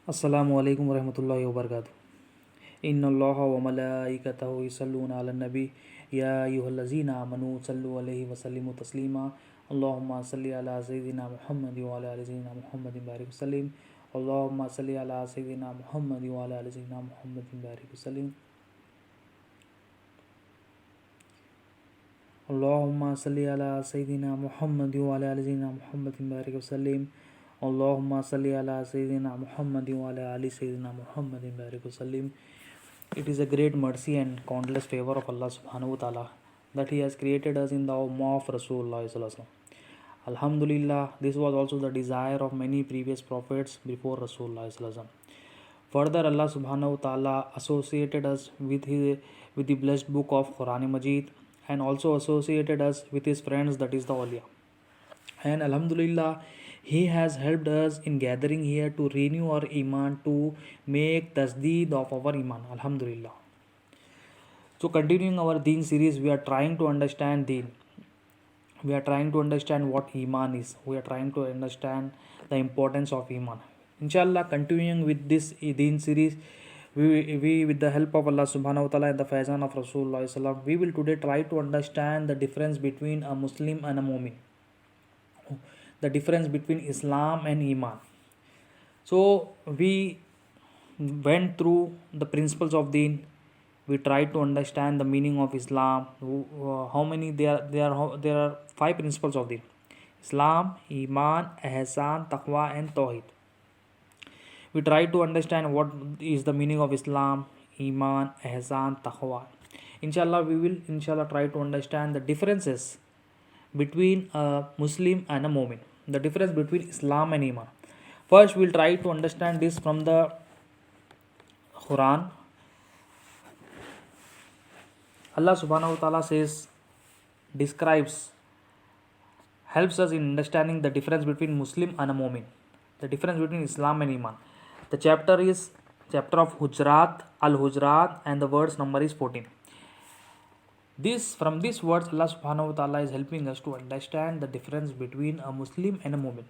अस्सलामु अलैकुम वरहमतुल्लाहि वबरकातुहू। इन्नल्लाहा व मलाइकतहु यसल्लूना अलन नबी या अय्युहल्लज़ीना आमनू सल्लु अलैहि वसल्लिमु तस्लीमा। अल्लाहुम्मा सल्लि अला सय्यिदिना मुहम्मद व अला आलि सय्यिदिना मुहम्मदिन बारिक वसल्लिम। अल्लाहुम्मा सल्लि अला सय्यिदिना मुहम्मद व अला आलि सय्यिदिना मुहम्मदिन बारिक वसल्लिम। अल्लाहुम्मा सल्लि अला सय्यिदिना मुहम्मद व अला आलि सय्यिदिना मुहम्मदिन बारिक वसल्लिम। अल्लाहुम्मा सल्लि अला सय्यिदिना मुहम्मद व अला आलि सय्यिदिना मुहम्मदिन बारिक वसल्लिम। It is a great mercy and countless favor of Allah subhanahu wa ta'ala that He has created us in the ummah of Rasulullah sallallahu alaihi wasallam. Alhamdulillah, this was also the desire of many previous prophets before Rasulullah sallallahu alaihi wasallam. Further, Allah subhanahu wa ta'ala associated us with the blessed book of Quran Majid and also associated us with His friends, that is the awliya. And Alhamdulillah, He has helped us in gathering here to renew our iman, to make tasdeed of our iman. Alhamdulillah. So continuing our Deen series, we are trying to understand Deen. We are trying to understand what iman is. We are trying to understand the importance of iman. Inshallah, continuing with this Deen series, we with the help of Allah subhanahu wa ta'ala and the faizan of Rasulullah sallallahu, we will today try to understand the difference between a Muslim and a Mu'min, the difference between Islam and Iman. So we went through the principles of Deen. We tried to understand the meaning of Islam. How many there are 5 principles of Deen: Islam, Iman, Ihsan, Taqwa, and Tawheed. We tried to understand what is the meaning of Islam, Iman, Ihsan, Taqwa. Inshallah, we will try to understand the differences between a Muslim and a Mu'min, the difference between Islam and Iman. First, we'll try to understand this from the Quran. Allah subhanahu wa ta'ala helps us in understanding the difference between Muslim and a Mu'min, the difference between Islam and Iman. The chapter is chapter of Al-Hujurat, and the verse number is 14. From these words, Allah subhanahu wa ta'ala is helping us to understand the difference between a Muslim and a Mu'min.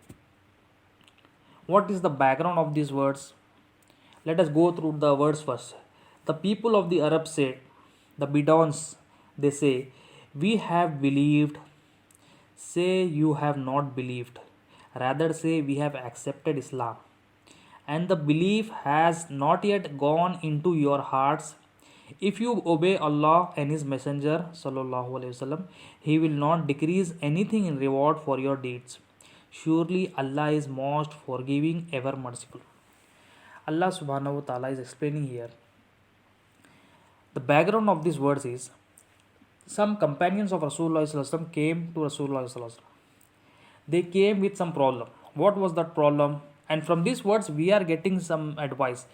What is the background of these words? Let us go through the words first. The people of the Arab say, the Bidons, they say, we have believed. Say you have not believed. Rather say we have accepted Islam. And the belief has not yet gone into your hearts. If you obey Allah and His Messenger sallallahu alaihi wasallam, He will not decrease anything in reward for your deeds. Surely Allah is most forgiving, ever merciful. Allah subhanahu wa ta'ala is explaining here. The background of these words is, some companions of Rasulullah sallallahu alaihi wasallam came to Rasulullah sallallahu alaihi wasallam. They came with some problem. What was that problem? And from these words we are getting some advice.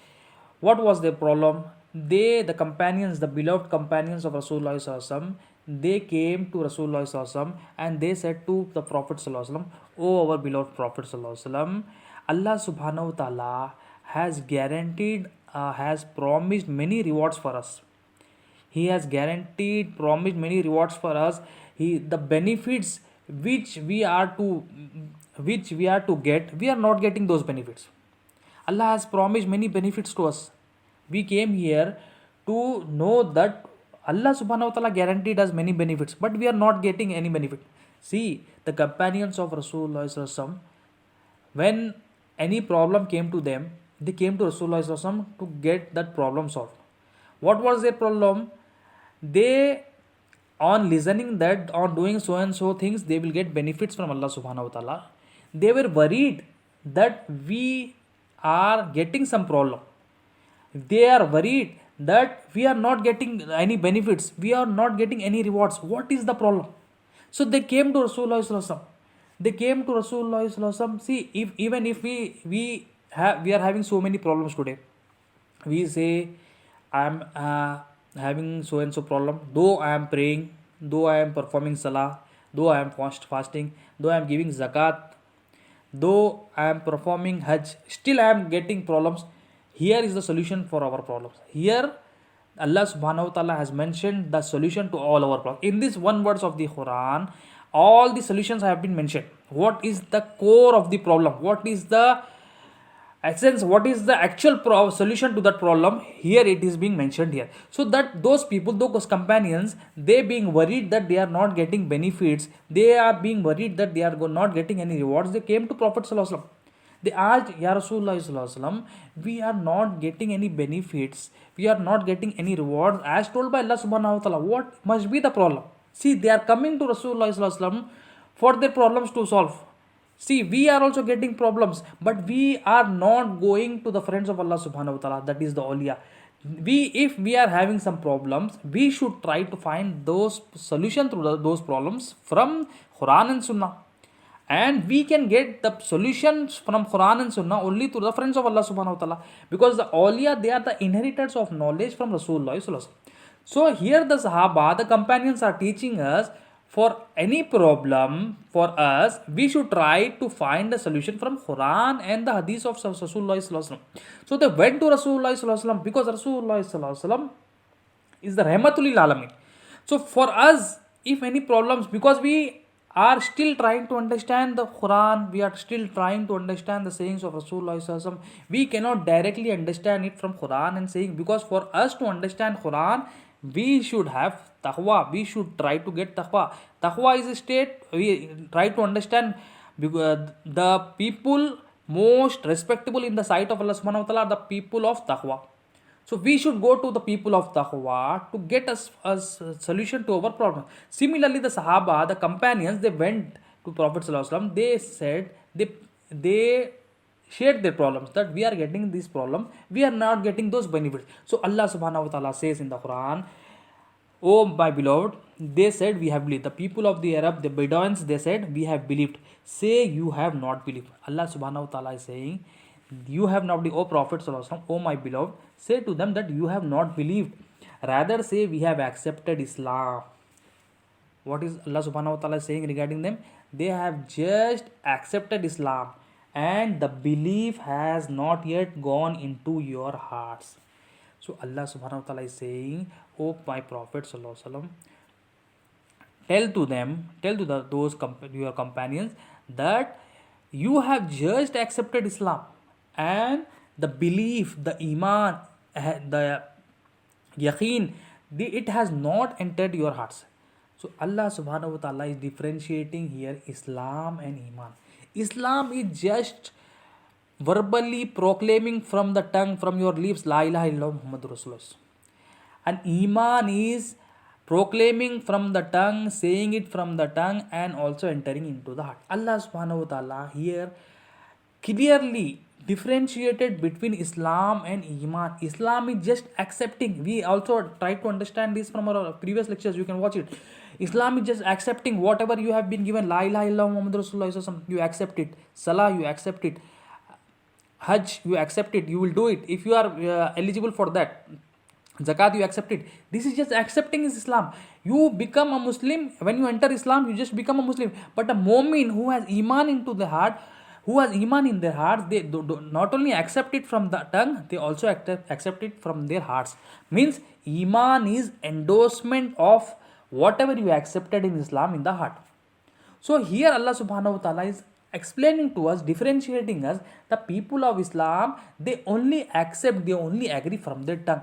What was their problem? The companions, the beloved companions of Rasulullah sallallahu alaihi wasallam, they came to Rasulullah sallallahu alaihi wasallam and they said to the Prophet sallallahu alaihi wasallam, "O our beloved Prophet sallallahu alaihi wasallam, Allah subhanahu wa ta'ala has guaranteed, has promised many rewards for us. He has promised many rewards for us. The benefits which we are to get, we are not getting those benefits. Allah has promised many benefits to us. We came here to know that Allah subhanahu wa ta'ala guaranteed us many benefits, but we are not getting any benefit." See, the companions of Rasulullah sallallahu alaihi wasallam, when any problem came to them, they came to Rasulullah sallallahu alaihi wasallam to get that problem solved. What was their problem? They, on listening that, on doing so and so things, they will get benefits from Allah subhanahu wa ta'ala. They were worried that we are getting some problem. They are worried that we are not getting any benefits, we are not getting any rewards. What is the problem? So they came to Rasulullah sallallahu alaihi wasallam. They came to Rasulullah sallallahu alaihi wasallam. See, even if we are having so many problems today, we say, I am having so and so problem, though I am praying, though I am performing salah, though I am fasting, though I am giving zakat, though I am performing hajj, still I am getting problems. Here is the solution for our problems. Here Allah subhanahu wa ta'ala has mentioned the solution to all our problems. In this one verse of the Quran, all the solutions have been mentioned. What is the core of the problem? What is the essence what is the actual solution to that problem, here it is being mentioned here. So that those people, those companions, they being worried that they are not getting benefits, they are being worried that they are not getting any rewards, they came to Prophet sallallahu alaihi wasallam. They asked, Ya Rasulullah sallallahu alaihi wasallam, we are not getting any benefits, we are not getting any rewards as told by Allah subhanahu wa ta'ala. What must be the problem? See, they are coming to Rasulullah sallallahu alaihi wasallam for their problems to solve. See, we are also getting problems, but we are not going to the friends of Allah subhanahu wa ta'ala, that is the awliya. If we are having some problems, we should try to find those solution to those problems from Quran and Sunnah. And we can get the solutions from Quran and Sunnah only through the friends of Allah subhanahu wa ta'ala. Because the awliya, they are the inheritors of knowledge from Rasulullah sallallahu alaihi wasallam. So here the Sahaba, the companions are teaching us, for any problem for us, we should try to find a solution from Quran and the hadith of Rasulullah sallallahu alaihi wasallam. So they went to Rasulullah sallallahu alaihi wasallam because Rasulullah sallallahu alaihi wasallam is the rahmatul alamin. So for us, if any problems, because we are still trying to understand the Quran, we are still trying to understand the sayings of Rasulullah sallallahu alaihi wasallam, we cannot directly understand it from Quran and saying, because for us to understand Quran, we should have taqwa, we should try to get taqwa. Taqwa is a state, we try to understand the people most respectable in the sight of Allah subhanahu wa ta'ala are the people of taqwa. So we should go to the people of taqwa to get us a solution to our problem. Similarly, the Sahaba, the companions, they went to Prophet sallallahu alaihi wasallam, they said, they shared their problems, that we are getting this problem, we are not getting those benefits. So Allah subhanahu wa ta'ala says in the Quran, oh my beloved, they said we have believed. The people of the Arab, the Bedouins, they said we have believed. Say you have not believed. Allah subhanahu wa ta'ala is saying, you have not believed. O Prophet sallallahu alaihi wasallam, oh my beloved, say to them that you have not believed. Rather say we have accepted Islam. What is Allah subhanahu wa ta'ala saying regarding them? They have just accepted Islam and the belief has not yet gone into your hearts. So Allah subhanahu wa ta'ala is saying, oh my Prophet sallallahu alaihi wasallam, tell to them, tell to your companions that you have just accepted Islam and the belief, the iman, the yaqeen, it has not entered your hearts. So Allah subhanahu wa ta'ala is differentiating here Islam and iman. Islam is just verbally proclaiming from the tongue, from your lips, La ilaha illallah Muhammadur Rasulullah. And iman is proclaiming from the tongue, saying it from the tongue, and also entering into the heart. Allah subhanahu wa ta'ala here clearly differentiated between Islam and iman. Islam is just accepting. We also try to understand this from our previous lectures, you can watch it. Islam is just accepting whatever you have been given. La ilaha illallah Muhammadur Rasulullah, you accept it. Salah, you accept it. Hajj, you accept it, you will do it if you are eligible for that. Zakat, you accept it. This is just accepting is Islam. You become a Muslim. When you enter Islam, you just become a Muslim. But a mu'min who has iman into the heart, who has iman in their hearts, they do not only accept it from the tongue, they also accept it from their hearts. Means iman is endorsement of whatever you accepted in Islam in the heart. So here Allah subhanahu wa ta'ala is explaining to us, differentiating us, the people of Islam, they only accept, they only agree from their tongue.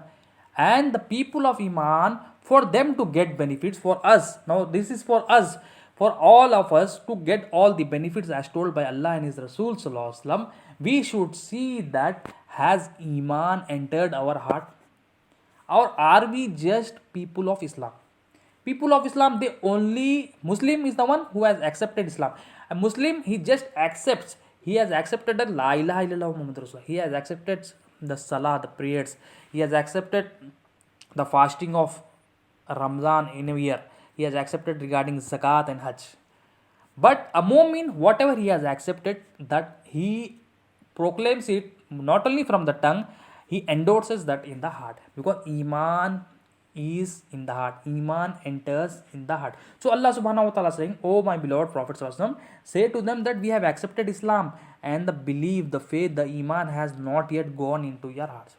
And the people of Iman, for them to get benefits, for us, now this is for us, for all of us to get all the benefits as told by Allah and His Rasul sallallahu alaihi wasallam, we should see that has Iman entered our heart, or are we just people of Islam? People of Islam, they only, Muslim is the one who has accepted Islam. A Muslim, he just accepts, he has accepted the La ilaha illallah Muhammadur Rasulullah, he has accepted the Salah, the prayers, he has accepted the fasting of Ramzan in a year, he has accepted regarding Zakat and Hajj. But a Mu'min, whatever he has accepted, that he proclaims it not only from the tongue, he endorses that in the heart, because Iman is in the heart. Iman enters in the heart. So Allah subhanahu wa ta'ala saying, oh my beloved Prophet sallallahu alaihi wasallam, say to them that we have accepted Islam and the belief, the faith, the Iman has not yet gone into your hearts.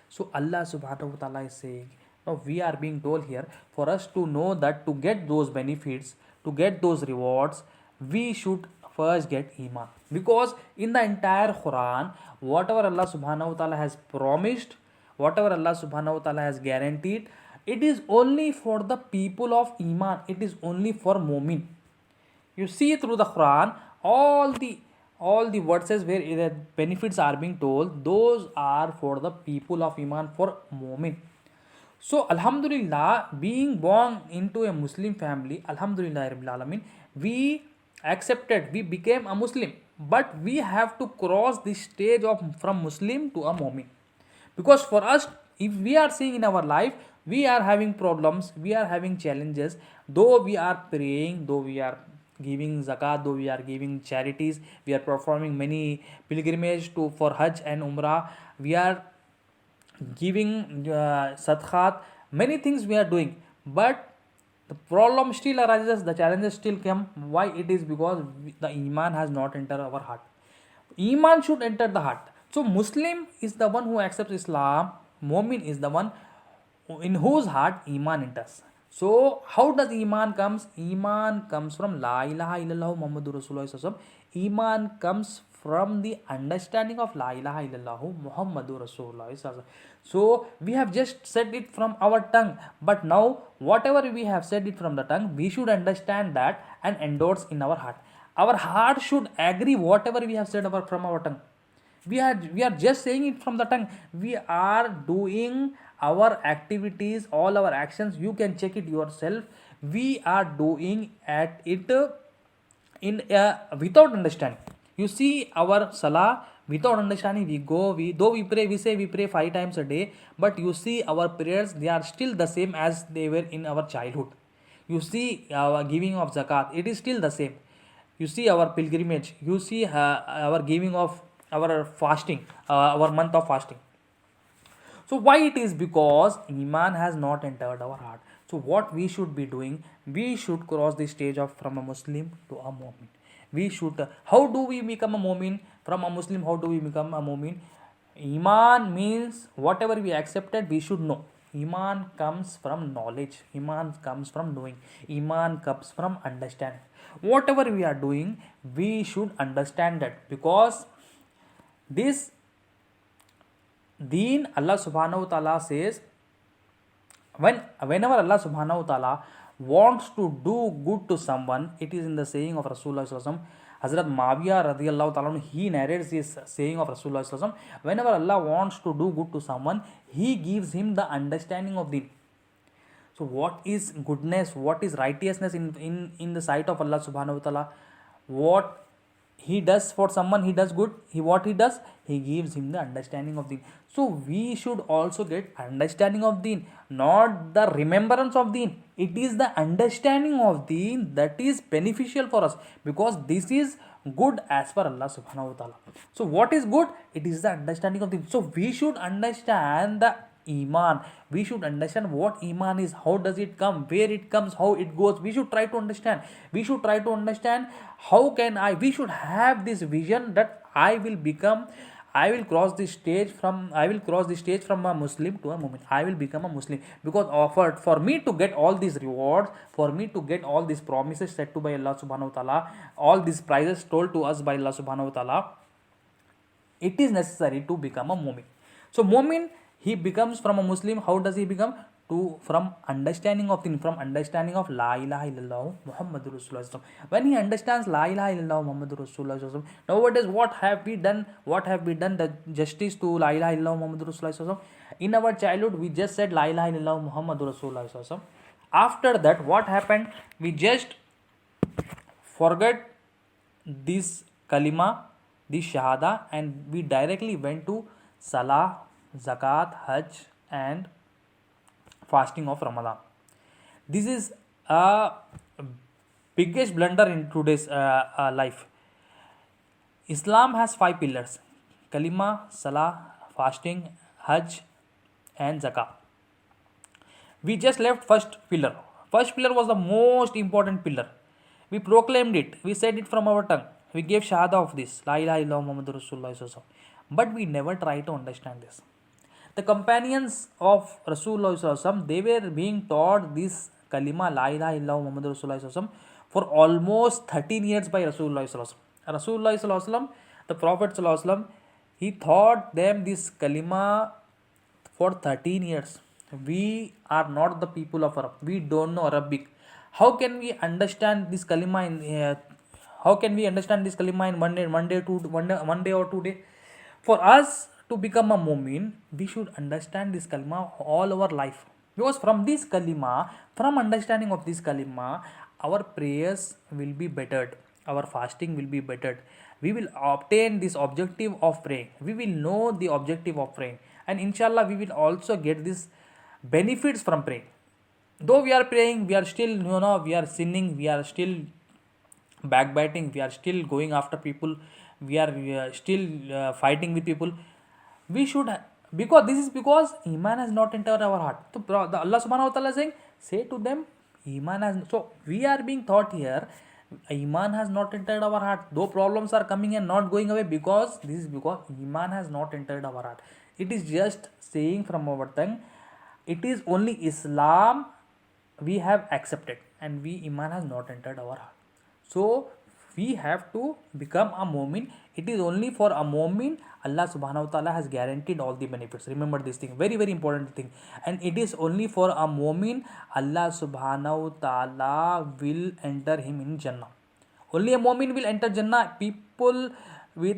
So Allah subhanahu wa ta'ala is saying, now we are being told here, for us to know that to get those benefits, to get those rewards, we should first get iman, because in the entire Quran, whatever Allah subhanahu wa ta'ala has promised, whatever Allah subhanahu wa ta'ala has guaranteed, it is only for the people of iman, it is only for mu'min. You see through the Quran, all the verses where the benefits are being told, those are for the people of iman, for mu'min. So Alhamdulillah, being born into a Muslim family, Alhamdulillah Rabbil Alamin, we accepted, we became a Muslim. But we have to cross this stage of from Muslim to a Mu'min. Because for us, if we are seeing in our life, we are having problems, we are having challenges, though we are praying, though we are giving zakat, though we are giving charities, we are performing many pilgrimage to for Hajj and Umrah, we are giving sadqat, many things we are doing, but the problem still arises, the challenges still come. Why? It is because the iman has not entered our heart. Iman should enter the heart. So Muslim is the one who accepts Islam, Mu'min is the one in whose heart iman enters. So how does iman comes? Iman comes from La ilaha illallah Muhammadur Rasulullah sallallahu alaihi wasallam. Iman comes from the understanding of La ilaha illallah Muhammadur Rasulullah sallallahu alaihi wasallam. So we have just said it from our tongue, but now whatever we have said it from the tongue, we should understand that and endorse in our heart. Our heart should agree whatever we have said from our tongue. We are just saying it from the tongue. We are doing our activities, all our actions, you can check it yourself. We are doing at it in without understanding. You see our salah, without understanding we go, though we pray, we say we pray 5 times a day, but you see our prayers, they are still the same as they were in our childhood. You see our giving of zakat, it is still the same. You see our pilgrimage, you see our giving of our fasting, our month of fasting. So why it is? Because iman has not entered our heart. So what we should be doing, we should cross the stage of from a Muslim to a Mu'min. We should, how do we become a Mu'min? From a Muslim, how do we become a Mu'min? Iman means whatever we accepted, we should know. Iman comes from knowledge. Iman comes from knowing. Iman comes from understanding. Whatever we are doing, we should understand that, because this deen, Allah subhanahu wa ta'ala says, whenever Allah subhanahu wa ta'ala wants to do good to someone, it is in the saying of Rasulullah sallallahu alaihi wasallam. Hazrat Mawiyah radiyallahu ta'ala, he narrates this saying of Rasulullah sallallahu alaihi wasallam. Whenever Allah wants to do good to someone, he gives him the understanding of deen. So what is goodness, what is righteousness in the sight of Allah subhanahu wa ta'ala? What he does for someone, he does good, what he does, he gives him the understanding of deen. So we should also get understanding of deen, not the remembrance of deen. It is the understanding of deen that is beneficial for us, because this is good as per Allah subhanahu wa ta'ala. So what is good? It is the understanding of deen. So we should understand the iman, we should understand what iman is, how does it come, where it comes, how it goes. We should try to understand. We should try to understand how can we should have this vision that I will cross this stage from a Muslim to a Mu'min. I will become a Muslim, because offered for me to get all these rewards, for me to get all these promises set to by Allah subhanahu wa ta'ala, all these prizes told to us by Allah subhanahu wa ta'ala, it is necessary to become a Mu'min. So Mu'min, he becomes from a Muslim. How does he become? From understanding of La ilaha illallah Muhammadur Rasulullah. When he understands La ilaha illallah Muhammadur Rasulullah, nowadays what have we done the justice to La ilaha illallah Muhammadur Rasulullah? In our childhood, we just said La ilaha illallah Muhammadur Rasulullah. After that, what happened? We just forget this kalima, this shahada, and we directly went to salah, zakat, hajj and fasting of Ramadan. This is a biggest blunder in today's life. Islam has 5 pillars: kalima, salah, fasting, hajj and zakat. We just left first pillar. First pillar was the most important pillar. We proclaimed it, we said it from our tongue, we gave shahada of this, La ilaha illallah Muhammadur Rasulullah, but we never try to understand this. The companions of Rasulullah, they were being taught this kalima, La ilaha illallah Muhammadur Rasulullah, for almost 13 years by Rasulullah. Rasulullah sallallahu alaihi wasallam, the Prophet sallallahu alaihi wasallam, he taught them this kalima for 13 years. We are not the people of Arab. We don't know Arabic. How can we understand this kalima in how can we understand this kalima in one day or 2 day? For us to become a mu'min, we should understand this kalima all our life. Because from this kalima, from understanding of this kalima, our prayers will be bettered, our fasting will be bettered. We will obtain this objective of praying. We will know the objective of praying, and inshallah, we will also get this benefits from praying. Though we are praying, we are still, we are sinning, we are still backbiting, we are still going after people, we are still fighting with people. We should, because this is because iman has not entered our heart. So the Allah subhanahu wa ta'ala is saying, say to them, iman has. So we are being taught here, iman has not entered our heart, though problems are coming and not going away, because this is because iman has not entered our heart. It is just saying from our tongue, it is only Islam we have accepted, and we iman has not entered our heart. So we have to become a mu'min. It is only for a mu'min Allah subhanahu wa ta'ala has guaranteed all the benefits. Remember this thing, very very important thing. And it is only for a mu'min Allah subhanahu wa ta'ala will enter him in Jannah. Only a mu'min will enter Jannah. People with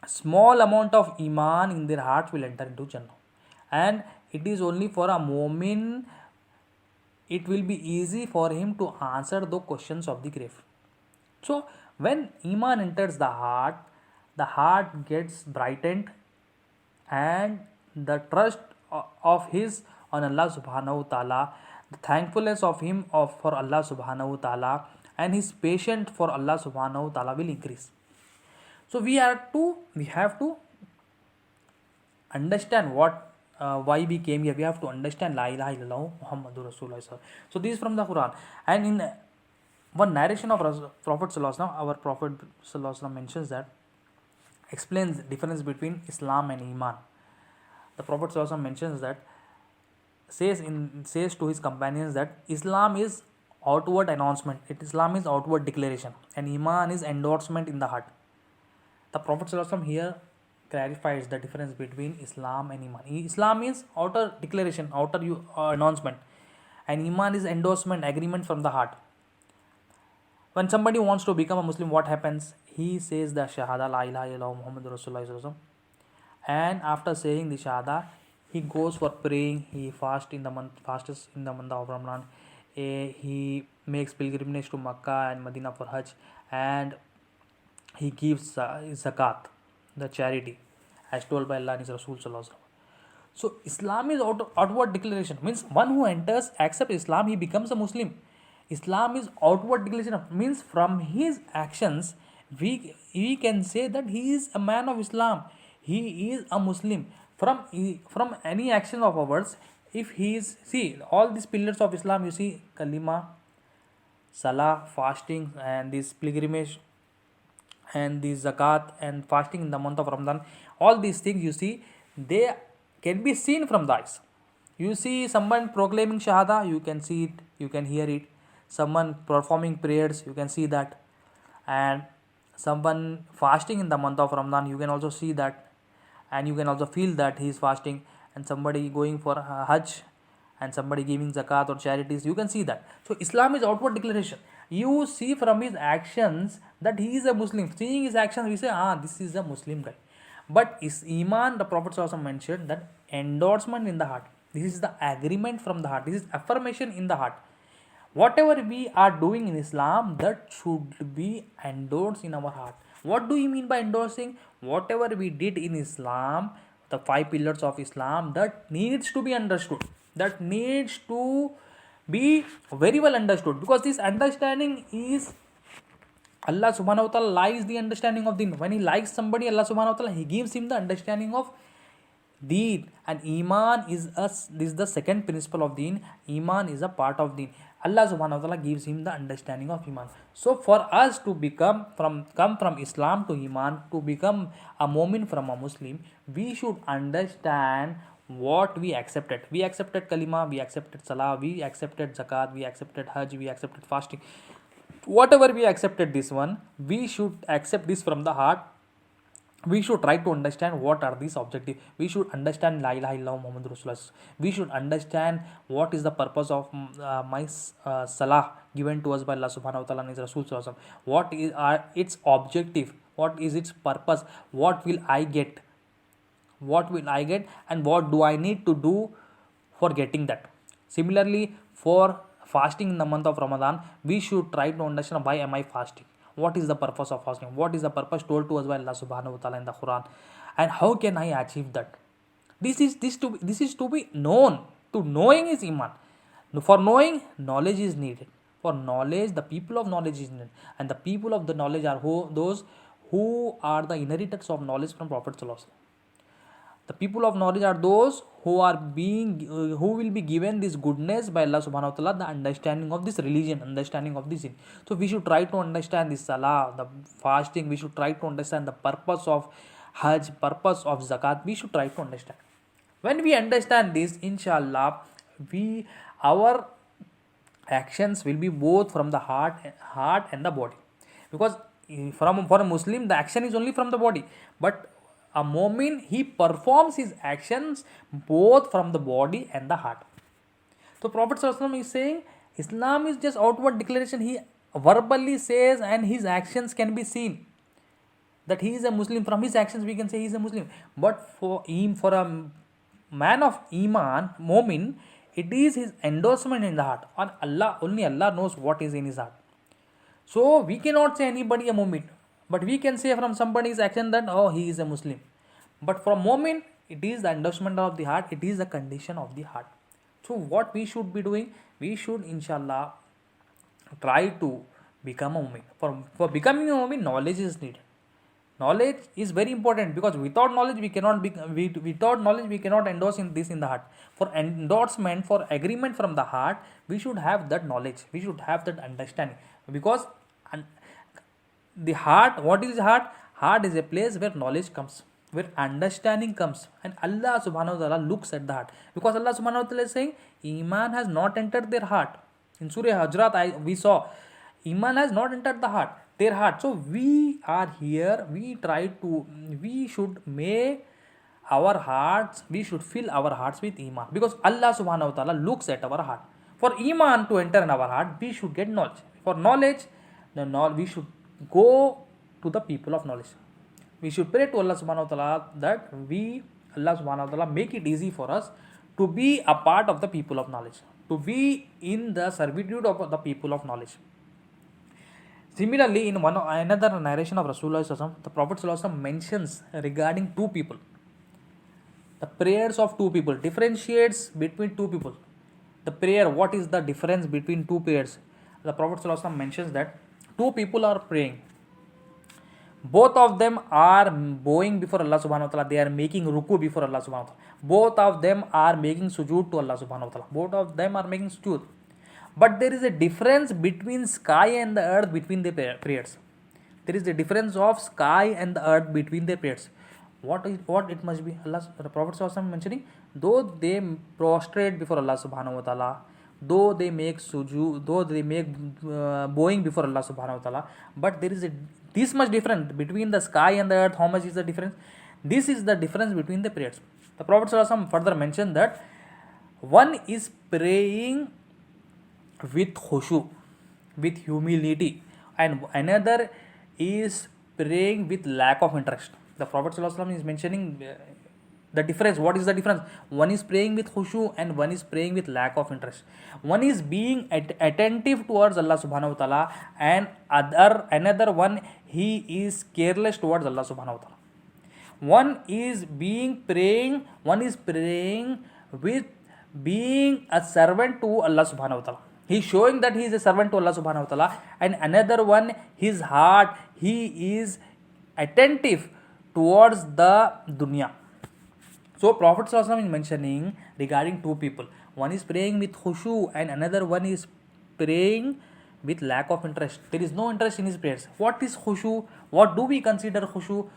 small amount of iman in their hearts will enter into Jannah. And it is only for a mu'min it will be easy for him to answer the questions of the grave. So when iman enters the heart gets brightened, and the trust of his on Allah subhanahu wa ta'ala, the thankfulness of him for Allah subhanahu wa ta'ala, and his patience for Allah subhanahu wa ta'ala will increase. So we have to understand what why we came here. We have to understand La ilaha illallah Muhammadur Rasulullah. So this is from the Quran. And in one narration of Prophet Sallallahu Alaihi Wasallam, our Prophet Sallallahu Alaihi Wasallam mentions that, explains the difference between Islam and Iman. The Prophet Sallallahu Alaihi Wasallam mentions that, says to his companions that Islam is outward announcement, Islam is outward declaration, and Iman is endorsement in the heart. The Prophet Sallallahu Alaihi Wasallam here clarifies the difference between Islam and Iman. Islam is outer declaration, outer announcement, and Iman is endorsement, agreement from the heart. When somebody wants to become a Muslim, what happens? He says the Shahada, La ilaha illallah Muhammadur Rasulullah, and after saying the Shahada, he goes for praying. He fasts in the month of Ramadan. He makes pilgrimage to Makkah and Medina for Hajj, and he gives zakat, the charity, as told by Allah and His Rasul Sallallahu Alaihi Wasallam. So Islam is outward declaration, means one who enters, accepts Islam, he becomes a Muslim. Islam is outward declaration, means from his actions we can say that he is a man of Islam, he is a Muslim. From any action of ours, if he is, see all these pillars of Islam, you see kalima, salah, fasting, and this pilgrimage, and the zakat, and fasting in the month of Ramadan, all these things, you see, they can be seen from the eyes. You see someone proclaiming Shahada, you can see it, you can hear it. Someone performing prayers, you can see that. And someone fasting in the month of Ramadan, you can also see that, and you can also feel that he is fasting. And somebody going for Hajj, and somebody giving zakat or charities, you can see that. So Islam is outward declaration. You see from his actions that he is a Muslim. Seeing his actions, we say, this is a Muslim guy. But is Iman, the Prophet also mentioned that endorsement in the heart. This is the agreement from the heart. This is affirmation in the heart. Whatever we are doing in Islam, that should be endorsed in our heart. What do you mean by endorsing? Whatever we did in Islam, the 5 pillars of Islam, that needs to be understood. That needs to be very well understood, because this understanding is Allah subhanahu wa ta'ala likes the understanding of deen. When he likes somebody, Allah subhanahu wa ta'ala, he gives him the understanding of deen. And Iman is this is the second principle of deen. Iman is a part of deen. Allah subhanahu wa ta'ala gives him the understanding of Iman. So for us to come from Islam to Iman, to become a mu'min from a Muslim, we should understand what we accepted. We accepted kalima, we accepted salah, we accepted zakat, we accepted hajj, we accepted fasting. whatever we accepted this one, we should accept this from the heart. We should try to understand what are these objectives. We should understand la ilaha illallah Muhammad Rasulullah. We should understand what is the purpose of my salah given to us by Allah subhanahu wa ta'ala and his Rasul sallallahu alaihi wasallam. What is its objective, what is its purpose, what will I get, and what do I need to do for getting that. Similarly, for fasting in the month of Ramadan, we should try to understand why am I fasting, what is the purpose of fasting, what is the purpose told to us by Allah subhanahu wa ta'ala in the Quran, and how can I achieve that. This is to be known. To knowing is iman. For knowing, knowledge is needed. For knowledge, the people of knowledge is needed, and the people of the knowledge are those who are the inheritors of knowledge from Prophet sallallahu alaihi wasallam. The people of knowledge are those who who will be given this goodness by Allah subhanahu wa ta'ala, the understanding of this religion, understanding of this sin. So we should try to understand this salah, the fasting. We should try to understand the purpose of hajj, purpose of zakat. We should try to understand. When we understand this, inshallah, our actions will be both from the heart and the body. Because for a Muslim, the action is only from the body, but a mu'min, he performs his actions both from the body and the heart. So Prophet ﷺ is saying Islam is just outward declaration. He verbally says and his actions can be seen that he is a Muslim. From his actions we can say he is a Muslim. But for a man of iman, mu'min, it is his endorsement in the heart. And only Allah knows what is in his heart. So we cannot say anybody a mu'min. But we can say from somebody's action that, oh, he is a Muslim. But from mu'min, it is the endorsement of the heart. It is the condition of the heart. So what we should be doing? We should, inshallah, try to become a mu'min. For becoming a mu'min, knowledge is needed. Knowledge is very important, because without knowledge we cannot endorse in the heart. For endorsement, for agreement from the heart, we should have that knowledge. We should have that understanding. Because the heart, what is heart? Heart is a place where knowledge comes, where understanding comes, and Allah subhanahu wa ta'ala looks at the heart. Because Allah subhanahu wa ta'ala is saying, Iman has not entered their heart. In Surah Hujurat, we saw, Iman has not entered their heart. So we are here, we should make our hearts, we should fill our hearts with Iman. Because Allah subhanahu wa ta'ala looks at our heart. For Iman to enter in our heart, we should get knowledge. For knowledge, we should go to the people of knowledge. We should pray to Allah subhanahu wa ta'ala that Allah subhanahu wa ta'ala make it easy for us to be a part of the people of knowledge, to be in the servitude of the people of knowledge. Similarly, in another narration of Rasulullah, the Prophet mentions regarding two people. The prayers of two people, differentiates between two people. The prayer, what is the difference between two prayers? The Prophet mentions that two people are praying. Both of them are bowing before Allah subhanahu wa ta'ala. They are making ruku before Allah subhanahu wa ta'ala. Both of them are making sujood to Allah subhanahu wa ta'ala. Both of them are making sujood. But there is a difference between sky and the earth between their prayers. There is a difference of sky and the earth between their prayers. What it must be? The Prophet mentioning, though they prostrate before Allah subhanahu wa ta'ala, though they make sujood, though they make bowing before Allah subhanahu wa ta'ala, but there is this much difference between the sky and the earth. How much is the difference? This is the difference between the prayers. The Prophet further mentioned that one is praying with khushu, with humility, and another is praying with lack of interest. The Prophet is mentioning the difference. What is the difference? One is praying with khushu and one is praying with lack of interest. One is being attentive towards Allah subhanahu wa ta'ala, and another one, he is careless towards Allah subhanahu wa ta'ala. One is praying with being a servant to Allah subhanahu wa ta'ala. He is showing that he is a servant to Allah subhanahu wa ta'ala. And another one, his heart, he is attentive towards the dunya. So Prophet is mentioning regarding two people. One is praying with khushu and another one is praying with lack of interest. There is no interest in his prayers. What is khushu? What do we consider khushu?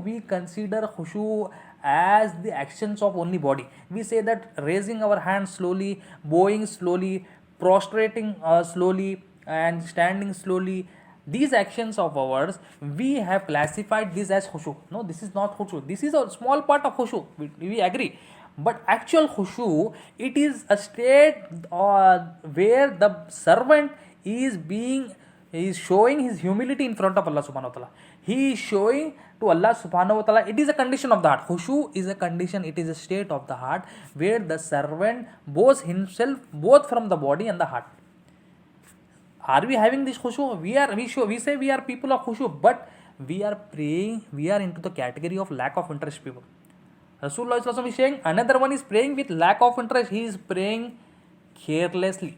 We consider khushu as the actions of only body. We say that raising our hands slowly, bowing slowly, prostrating slowly, and standing slowly. These actions of ours, we have classified this as khushu. No, this is not khushu. This is a small part of khushu. We agree. But actual khushu, it is a state where the servant is showing his humility in front of Allah subhanahu wa ta'ala. He is showing to Allah subhanahu wa ta'ala. It is a condition of the heart. Khushu is a condition, it is a state of the heart where the servant boasts himself both from the body and the heart. Are we having this khushu? We say we are people of khushu, but we are praying, we are into the category of lack of interest people. Rasulullah is saying another one is praying with lack of interest. He is praying carelessly.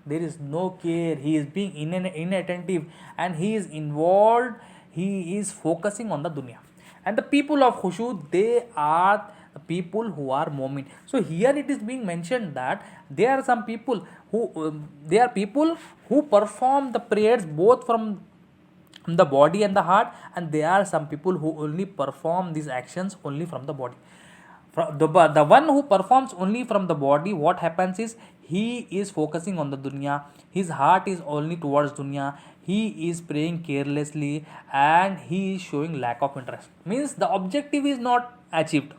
There is no care. He is being inattentive and he is involved. He is focusing on the dunya. And the people of khushu, they are the people who are mu'min. So here it is being mentioned that there are some people who perform the prayers both from the body and the heart, and there are some people who only perform these actions only from the body. The one who performs only from the body, what happens is he is focusing on the dunya, his heart is only towards dunya, he is praying carelessly and he is showing lack of interest. Means the objective is not achieved.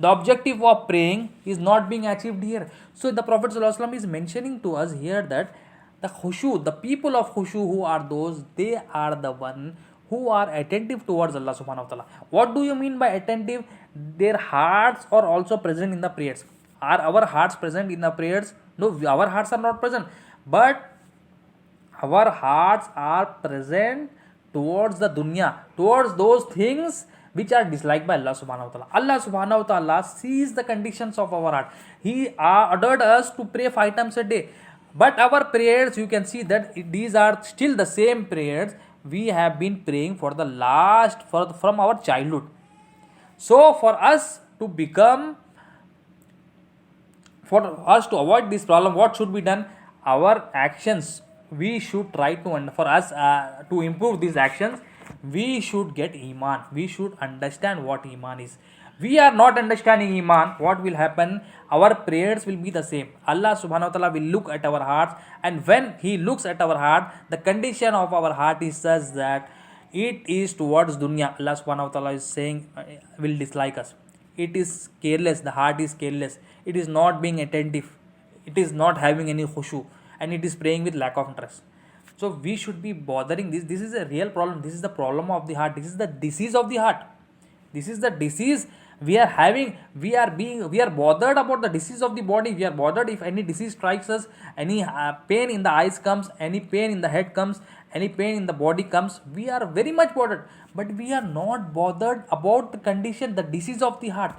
The objective of praying is not being achieved here. So the Prophet ﷺ is mentioning to us here that the khushu, the people of khushu, who are those, they are the one who are attentive towards Allah subhanahu wa ta'ala. What do you mean by attentive? Their hearts are also present in the prayers. Are our hearts present in the prayers? No, our hearts are not present. But our hearts are present towards the dunya, towards those things which are disliked by Allah subhanahu wa ta'ala. Allah subhanahu wa ta'ala sees the conditions of our heart. He ordered us to pray 5 times a day. But our prayers, you can see that these are still the same prayers we have been praying for the from our childhood. So for us to avoid this problem, what should be done? Our actions, we should try to, for us to improve these actions, we should get iman. We should understand what iman is. We are not understanding iman. What will happen? Our prayers will be the same. Allah subhanahu wa ta'ala will look at our hearts, and when he looks at our heart, the condition of our heart is such that it is towards dunya. Allah subhanahu wa ta'ala is saying will dislike us. It is careless. The heart is careless. It is not being attentive. It is not having any khushu, and it is praying with lack of interest. So we should be bothering this. This is a real problem. This is the problem of the heart. This is the disease of the heart. This is the disease we are having. We are bothered about the disease of the body. We are bothered if any disease strikes us, any pain in the eyes comes, any pain in the head comes, any pain in the body comes. We are very much bothered, but we are not bothered about the condition, the disease of the heart.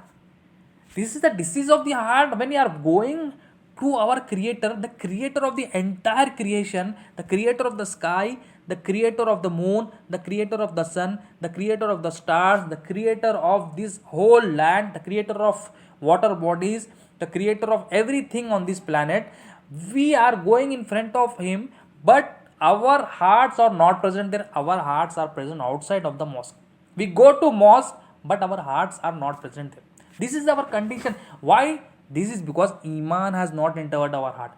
This is the disease of the heart. When we are going to our creator, the creator of the entire creation, the creator of the sky, the creator of the moon, the creator of the sun, the creator of the stars, the creator of this whole land, the creator of water bodies, the creator of everything on this planet. We are going in front of him, but our hearts are not present there. Our hearts are present outside of the mosque. We go to mosque, but our hearts are not present there. This is our condition. Why? This is because iman has not entered our heart.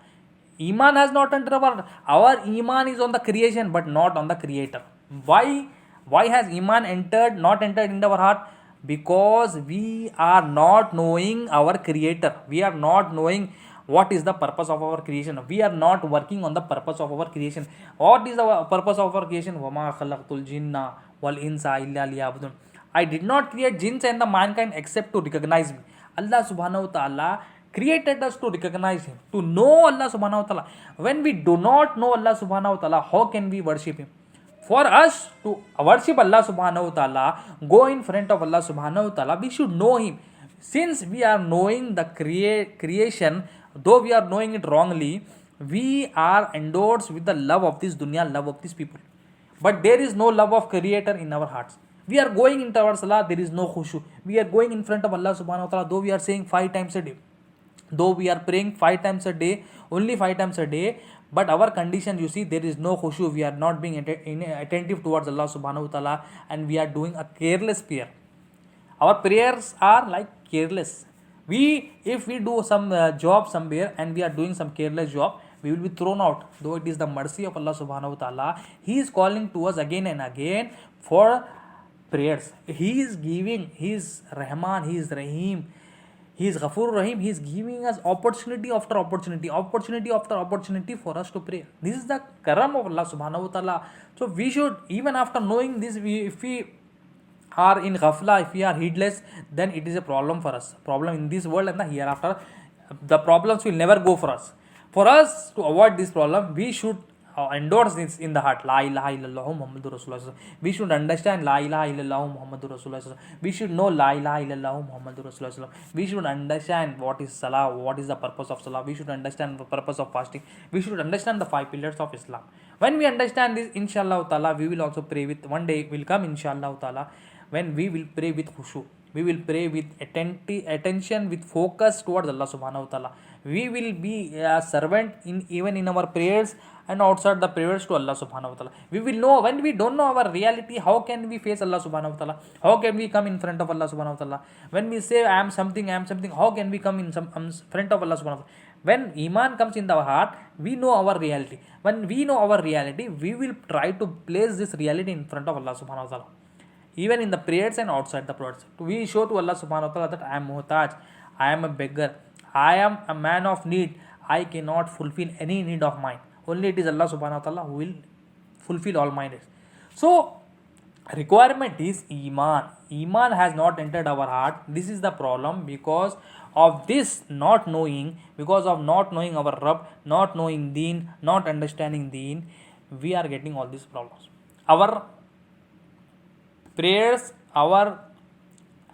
Iman has not entered our heart. Our iman is on the creation but not on the creator. Why has iman not entered into our heart? Because we are not knowing our creator. We are not knowing what is the purpose of our creation. We are not working on the purpose of our creation. What is the purpose of our creation? وَمَا خَلَقْتُ الْجِنَّ وَالْإِنسَ إِلَّا لِيَعْبُدُونَ. I did not create jinns and the mankind except to recognize me. Allah subhanahu wa ta'ala created us to recognize him, to know Allah subhanahu wa ta'ala. When we do not know Allah subhanahu wa ta'ala, how can we worship him? For us to worship Allah subhanahu wa ta'ala, go in front of Allah subhanahu wa ta'ala, we should know him. Since we are knowing the creation, though we are knowing it wrongly, we are endorsed with the love of this dunya, love of these people. But there is no love of creator in our hearts. We are going into our salah, there is no khushu. We are going in front of Allah subhanahu wa ta'ala, though we are saying 5 times a day. Though we are praying 5 times a day, only 5 times a day, but our condition, you see, there is no khushu. We are not being attentive towards Allah subhanahu wa ta'ala, and we are doing a careless prayer. Our prayers are like careless. If we do some job somewhere and we are doing some careless job, we will be thrown out. Though it is the mercy of Allah subhanahu wa ta'ala, He is calling to us again and again for prayers. He is giving, He is Rahman, He is Rahim, He is Ghafur Rahim. He is giving us opportunity after opportunity, opportunity after opportunity for us to pray. This is the karam of Allah subhanahu wa ta'ala. So we should, even after knowing this, if we are in ghafla, if we are heedless, then it is a problem for us. Problem in this world and the hereafter. The problems will never go for us. For us to avoid this problem, we should endorse this in the heart. La ilaha illallah Muhammadur Rasulullah. We should understand La ilaha illallah Muhammadur Rasulullah. We should know La ilaha illallah Muhammadur Rasulullah. We should understand what is salah, what is the purpose of salah. We should understand the purpose of fasting. We should understand the 5 pillars of Islam. When we understand this, inshallah ta'ala, we will also pray with, one day will come inshallah ta'ala, when we will pray with khushu. We will pray with attention, with focus towards Allah subhanahu wa ta'ala. We will be a servant even in our prayers and outside the prayers to Allah subhanahu wa ta'ala. We will know, when we don't know our reality, how can we face Allah subhanahu wa ta'ala? How can we come in front of Allah subhanahu wa ta'ala? When we say I am something, how can we come in front of Allah subhanahu wa ta'ala? When Iman comes in the heart, we know our reality. When we know our reality, we will try to place this reality in front of Allah subhanahu wa ta'ala. Even in the prayers and outside the prayers, we show to Allah subhanahu wa ta'ala that I am muhtaj, I am a beggar, I am a man of need, I cannot fulfill any need of mine. Only it is Allah subhanahu wa ta'ala who will fulfill all my needs. So, requirement is Iman. Iman has not entered our heart. This is the problem. Because of this not knowing, because of not knowing our Rabb, not knowing Deen, not understanding Deen, we are getting all these problems. Our prayers, our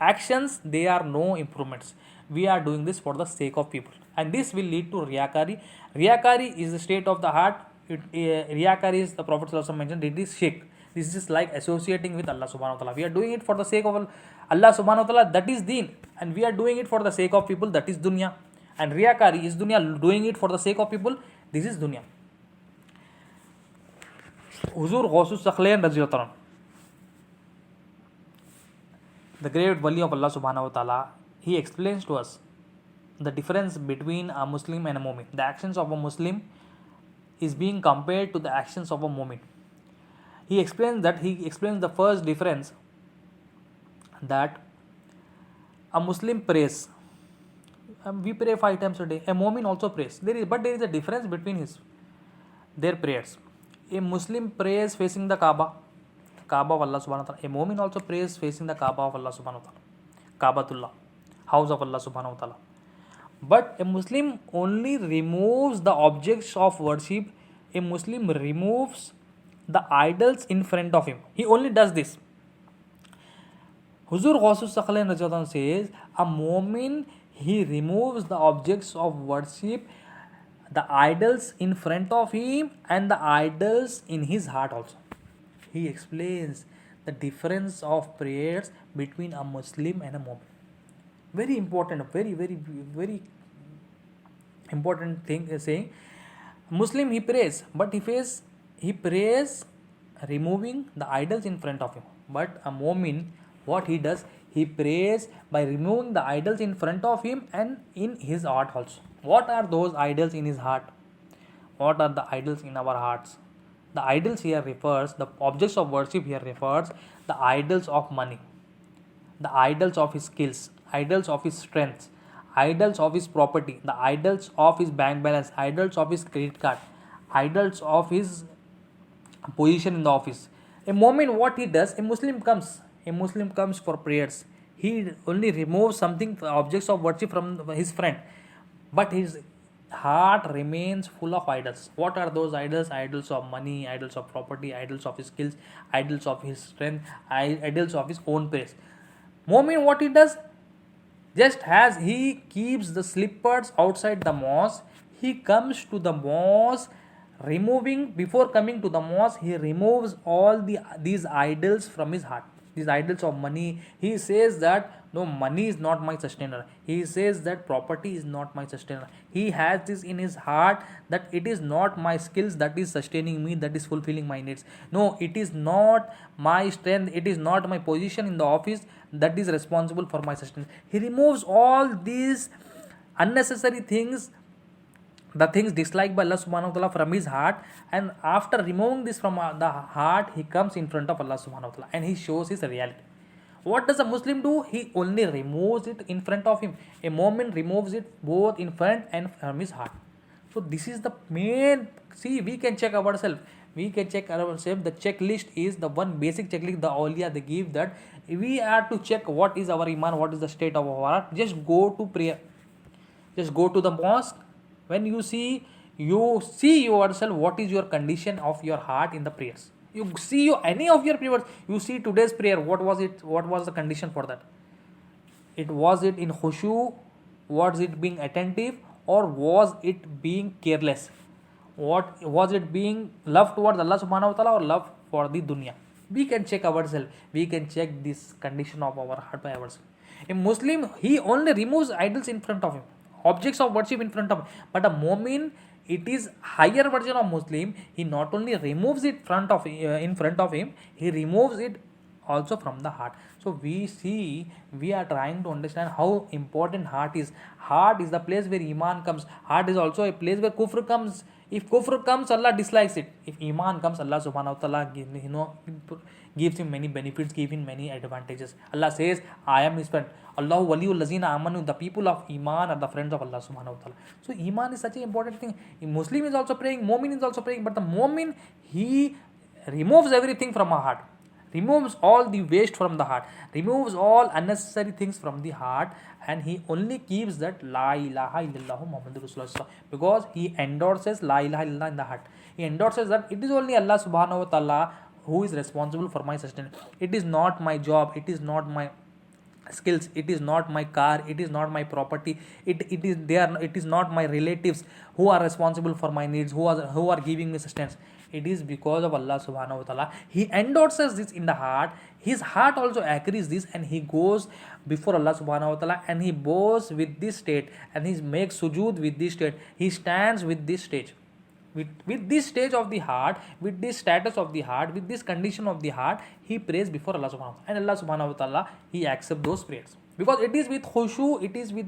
actions, they are no improvements. We are doing this for the sake of people, and this will lead to riyakari. Riyakari is the state of the heart. Riyakari is, the Prophet also mentioned, it is shirk. This is like associating with Allah subhanahu wa ta'ala. We are doing it for the sake of Allah subhanahu wa ta'ala, that is deen, and we are doing it for the sake of people, that is dunya. And riyakari is dunya, doing it for the sake of people, this is dunya. Huzur Ghusus Sakhlain Radhiyallahu anhu, the great wali of Allah subhanahu wa ta'ala, he explains to us the difference between a Muslim and a Mu'min. The actions of a Muslim is being compared to the actions of a Mu'min. He explains the first difference, that a Muslim prays. We pray 5 times a day. A Mu'min also prays. But there is a difference between their prayers. A Muslim prays facing the Kaaba of Allah subhanahu wa ta'ala. A Mu'min also prays facing the Kaaba of Allah subhanahu wa ta'ala. Kaabatullah, house of Allah subhanahu wa ta'ala. But a Muslim only removes the objects of worship. A Muslim removes the idols in front of him. He only does this. Huzur Ghusus Sakhlain Radhiyallahu anhu says, a Mu'min, he removes the objects of worship, the idols in front of him and the idols in his heart also. He explains the difference of prayers between a Muslim and a Mu'min. Very important, very important thing is saying, Muslim he prays, but he prays removing the idols in front of him. But a Mu'min, what he does, he prays by removing the idols in front of him and in his heart also. What are those idols in his heart? What are the idols in our hearts? The idols here refers, the objects of worship here refers, the idols of money, the idols of his skills, idols of his strength, idols of his property, the idols of his bank balance, idols of his credit card, idols of his position in the office. A Mu'min, what he does, a Muslim comes for prayers. He only removes something, objects of worship from his friend, but his heart remains full of idols. What are those idols? Idols of money, idols of property, idols of his skills, idols of his strength, idols of his own praise. Mu'min, what he does, just as he keeps the slippers outside the mosque, he comes to the mosque, before coming to the mosque, he removes all these idols from his heart. These idols of money, he says that no, money is not my sustainer. He says that property is not my sustainer. He has this in his heart, that it is not my skills that is sustaining me, that is fulfilling my needs. No, it is not my strength, it is not my position in the office that is responsible for my sustenance. He removes all these unnecessary things the things disliked by Allah subhanahu wa ta'ala from his heart, and after removing this from the heart, he comes in front of Allah subhanahu wa ta'ala and he shows his reality. What does a Muslim do? He only removes it in front of him. A mu'min removes it both in front and from his heart. So this is the main. See, we can check ourselves. We can check ourselves. The checklist is the one basic checklist the awliya they give, that we are to check what is our iman, what is the state of our heart. Just go to prayer. Just go to the mosque. When you see yourself what is your condition of your heart in the prayers. You see any of your prayers. You see today's prayer. What was it? What was the condition for that? Was it in khushu? Was it being attentive, or was it being careless? What was it being love towards Allah subhanahu wa ta'ala or love for the dunya? We can check ourselves. We can check this condition of our heart by ourselves. A Muslim, he only removes idols in front of him, objects of worship in front of him. But a mu'min, it is higher version of Muslim. He not only removes it in front of him, he removes it also from the heart. So we are trying to understand how important heart is. Heart is the place where iman comes. Heart is also a place where kufr comes. If kufr comes, Allah dislikes it. If iman comes, Allah subhanahu wa ta'ala gives him many benefits, gives him many advantages. Allah says, I am his friend. Allahu waliyul lazina amanu, the people of iman are the friends of Allah subhanahu wa ta'ala. So iman is such an important thing. A Muslim is also praying, mu'min is also praying, but the mu'min, he removes everything from our heart, removes all the waste from the heart, removes all unnecessary things from the heart, and he only keeps that La ilaha illallah Muhammadur Rasulullah, because he endorses La ilaha illallah in the heart. He endorses that it is only Allah subhanahu wa ta'ala who is responsible for my sustenance. It is not my job, it is not my skills, it is not my car, it is not my property, it is not my relatives who are responsible for my needs, who are giving me sustenance. It is because of Allah subhanahu wa ta'ala. He endorses this in the heart. His heart also agrees this, and he goes before Allah subhanahu wa ta'ala and he bows with this state, and he makes sujood with this state. He stands with this stage. With this stage of the heart, with this status of the heart, with this condition of the heart, he prays before Allah subhanahu wa ta'ala. And Allah subhanahu wa ta'ala, he accepts those prayers. Because it is with khushu, it is with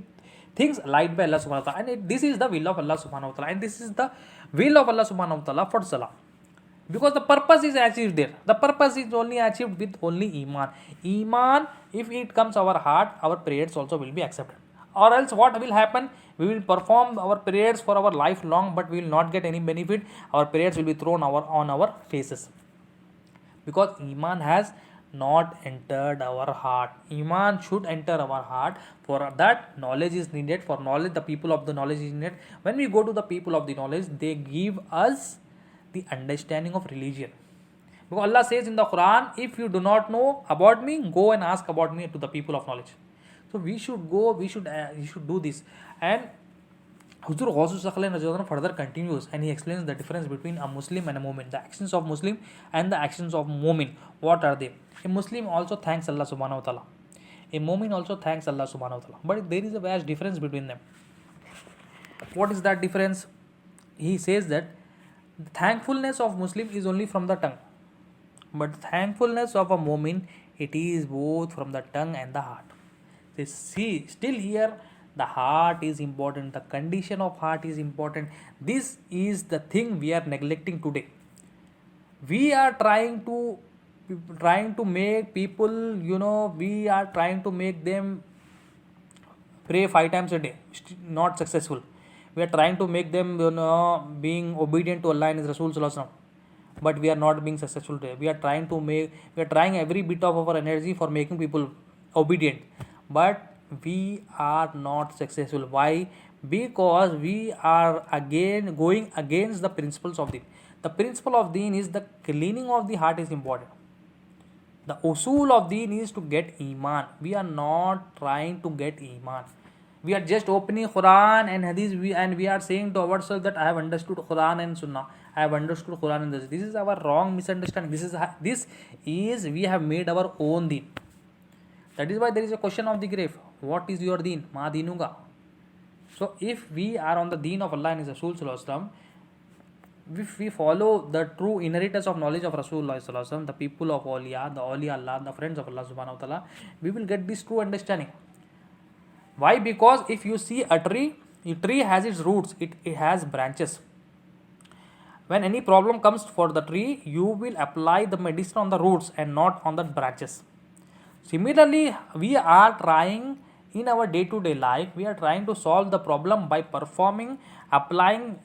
things liked by Allah subhanahu wa ta'ala. And this is the will of Allah subhanahu wa ta'ala. And this is the will of Allah subhanahu wa ta'ala for salah. Because the purpose is achieved there. The purpose is only achieved with only iman. Iman, if it comes our heart, our prayers also will be accepted. Or else what will happen? We will perform our prayers for our life long, but we will not get any benefit. Our prayers will be thrown on our faces. Because iman has not entered our heart. Iman should enter our heart. For that, knowledge is needed. For knowledge, the people of the knowledge is needed. When we go to the people of the knowledge, they give us the understanding of religion. Because Allah says in the Quran, if you do not know about me, go and ask about me to the people of knowledge. So we should go, you should do this. And Huzur Ghaus Sakhalin further continues, and he explains the difference between a Muslim and a Mu'min, the actions of Muslim and the actions of Mu'min. What are they? A Muslim also thanks Allah subhanahu wa ta'ala. A Mu'min also thanks Allah subhanahu wa ta'ala. But there is a vast difference between them. What is that difference? He says that the thankfulness of Muslim is only from the tongue, but thankfulness of a Mu'min, it is both from the tongue and the heart. They see, still here, the heart is important, the condition of heart is important. This is the thing we are neglecting today. We are trying to make people, we are trying to make them pray 5 times a day, not successful. We are trying to make them, being obedient to Allah and His Rasul Sallallahu Alaihi Wasallam, but we are not being successful today. We are trying every bit of our energy for making people obedient, but we are not successful. Why? Because we are again going against the principles of Deen. The principle of Deen is the cleaning of the heart is important. The usul of Deen is to get Iman. We are not trying to get Iman. We are just opening Quran and Hadith, we are saying to ourselves that I have understood Quran and Sunnah. I have understood Quran and this. This is our wrong misunderstanding. This is we have made our own Deen. That is why there is a question of the grave. What is your Deen? Ma Deenuga. So if we are on the Deen of Allah and His Rasul Sallallahu Alaihi Wasallam, if we follow the true inheritors of knowledge of Rasulullah Sallallahu Alaihi Wasallam, the people of Awliya, the Awliya Allah, the friends of Allah Subhanahu wa Ta'ala, we will get this true understanding. Why? Because if you see a tree, A tree has its roots, it has branches. When any problem comes for the tree, you will apply the medicine on the roots and not on the branches. Similarly, we are trying in our day to day life, we are trying to solve the problem by performing, applying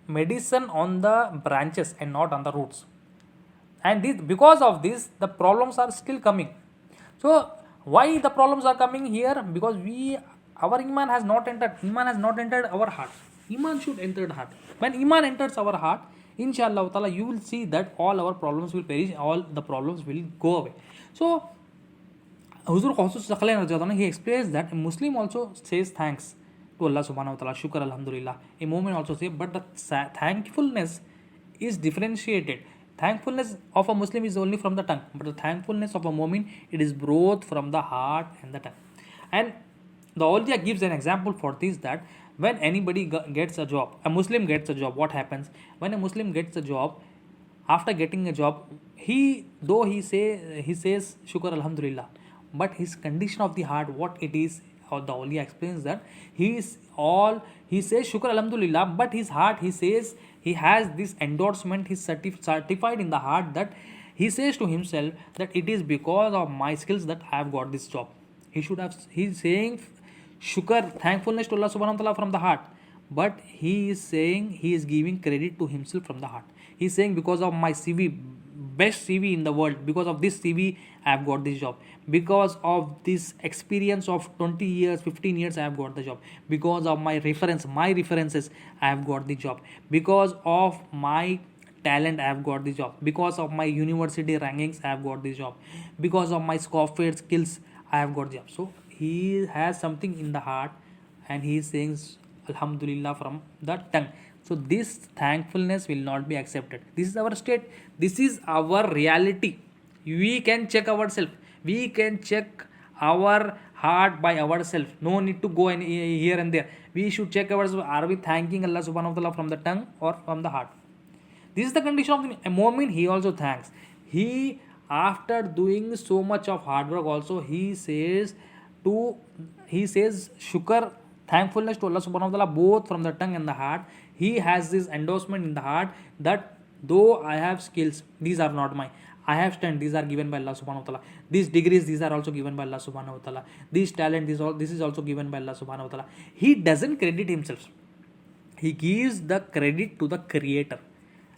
medicine on the branches and not on the roots. And this, because of this, the problems are still coming. So, why the problems are coming here? Because our iman has not entered our heart. Iman should enter the heart. When iman enters our heart, inshallah ta'ala, you will see that all our problems will perish, all the problems will go away. So Huzur Qasus he explains that a Muslim also says thanks to Allah subhanahu wa ta'ala, shukr alhamdulillah. A mu'min also says, but the thankfulness is differentiated. Thankfulness of a Muslim is only from the tongue, but the thankfulness of a mu'min, it is both from the heart and the tongue. And the Awliya gives an example for this, that when anybody gets a job, a Muslim gets a job, what happens? When a Muslim gets a job, after getting a job, he says shukr alhamdulillah, but his condition of the heart, what it is, or the Awliya explains that he says shukr alhamdulillah, but his heart, he says, he has this endorsement, he's certified in the heart, that he says to himself that it is because of my skills that I have got this job. He's saying shukr, thankfulness to Allah subhanahu wa ta'ala from the heart, but he is saying, he is giving credit to himself from the heart. He's saying, because of my CV, best CV in the world, because of this CV I have got this job, because of this experience of 20 years, 15 years I have got the job, because of my references I have got the job, because of my talent I have got the job, because of my university rankings I have got this job, because of my software skills I have got the job. So he has something in the heart and he is saying alhamdulillah from the tongue. So this thankfulness will not be accepted. This is our state, this is our reality. We can check ourselves, we can check our heart by ourselves. No need to go here and there. We should check ourselves, are we thanking Allah subhanahu wa ta'ala from the tongue or from the heart? This is the condition of a mu'min. He also thanks. He, after doing so much of hard work also, he says shukr, thankfulness to Allah subhanahu wa ta'ala, both from the tongue and the heart. He has this endorsement in the heart that though I have skills, these are not mine. I have strength, these are given by Allah subhanahu wa ta'ala. These degrees, these are also given by Allah subhanahu wa ta'ala. These talent, this is also given by Allah subhanahu wa ta'ala. He doesn't credit himself. He gives the credit to the creator.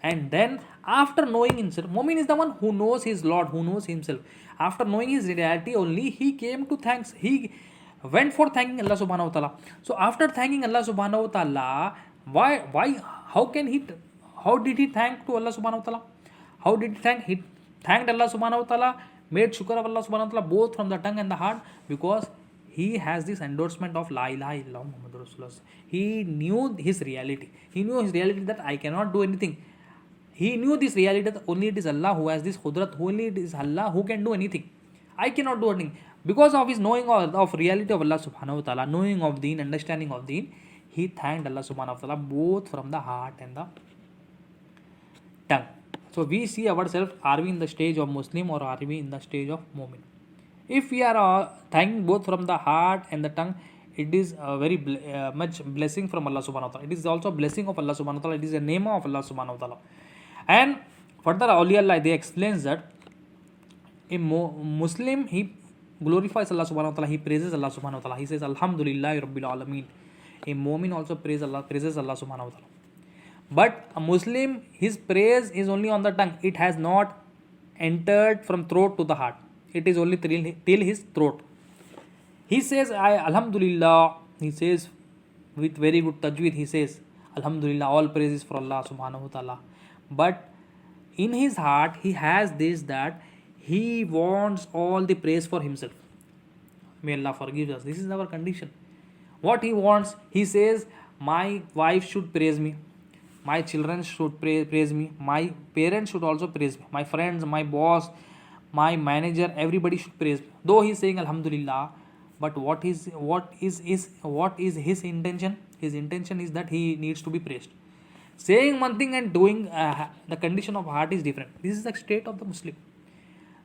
And then after knowing himself, Mu'min is the one who knows his Lord, who knows himself. After knowing his reality only, he came to thanks. He went for thanking Allah subhanahu wa ta'ala. So after thanking Allah subhanahu wa ta'ala, how did he thank to Allah subhanahu wa ta'ala? How did he thank? He thanked Allah subhanahu wa ta'ala, made shukr of Allah subhanahu wa ta'ala, both from the tongue and the heart, because he has this endorsement of La ilaha illallah Muhammadur Rasulullah. He knew his reality. He knew his reality that I cannot do anything. He knew this reality that only it is Allah who has this khudrat, only it is Allah who can do anything. I cannot do anything. Because of his knowing of reality of Allah subhanahu wa ta'ala, knowing of deen, understanding of deen, he thanked Allah subhanahu wa ta'ala both from the heart and the tongue. So we see ourselves, are we in the stage of Muslim or are we in the stage of Mu'min? If we are thanking both from the heart and the tongue, it is a very much blessing from Allah subhanahu wa ta'ala. It is also a blessing of Allah subhanahu wa ta'ala. It is a name of Allah subhanahu wa ta'ala. And further, Awliya, they explains that a Muslim, he glorifies Allah subhanahu wa ta'ala, he praises Allah subhanahu wa ta'ala. He says, Alhamdulillah Rabbil Alameen. A Mu'min also praises Allah subhanahu wa ta'ala. But a Muslim, his praise is only on the tongue. It has not entered from throat to the heart. It is only till his throat. He says, Alhamdulillah, he says with very good tajweed, he says, Alhamdulillah, all praises for Allah subhanahu wa ta'ala. But in his heart, he has this, that he wants all the praise for himself. May Allah forgive us. This is our condition. What he wants, he says, my wife should praise me. My children should praise me. My parents should also praise me. My friends, my boss, my manager, everybody should praise me. Though he is saying Alhamdulillah, but what is his intention? His intention is that he needs to be praised. Saying one thing and doing the condition of heart is different. This is the state of the Muslim.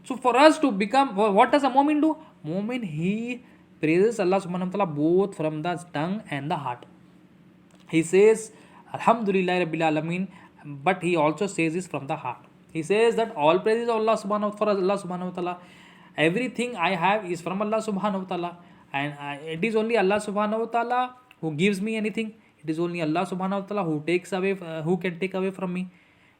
So for us to become, what does a Mu'min do? Mu'min, he praises Allah subhanahu wa ta'ala both from the tongue and the heart. He says Alhamdulillah Rabbil Alameen, but he also says this from the heart. He says that all praises of Allah subhanahu for Allah subhanahu wa ta'ala. Everything I have is from Allah subhanahu wa ta'ala, and it is only Allah subhanahu wa ta'ala who gives me anything. It is only Allah subhanahu wa ta'ala who takes away, who can take away from me.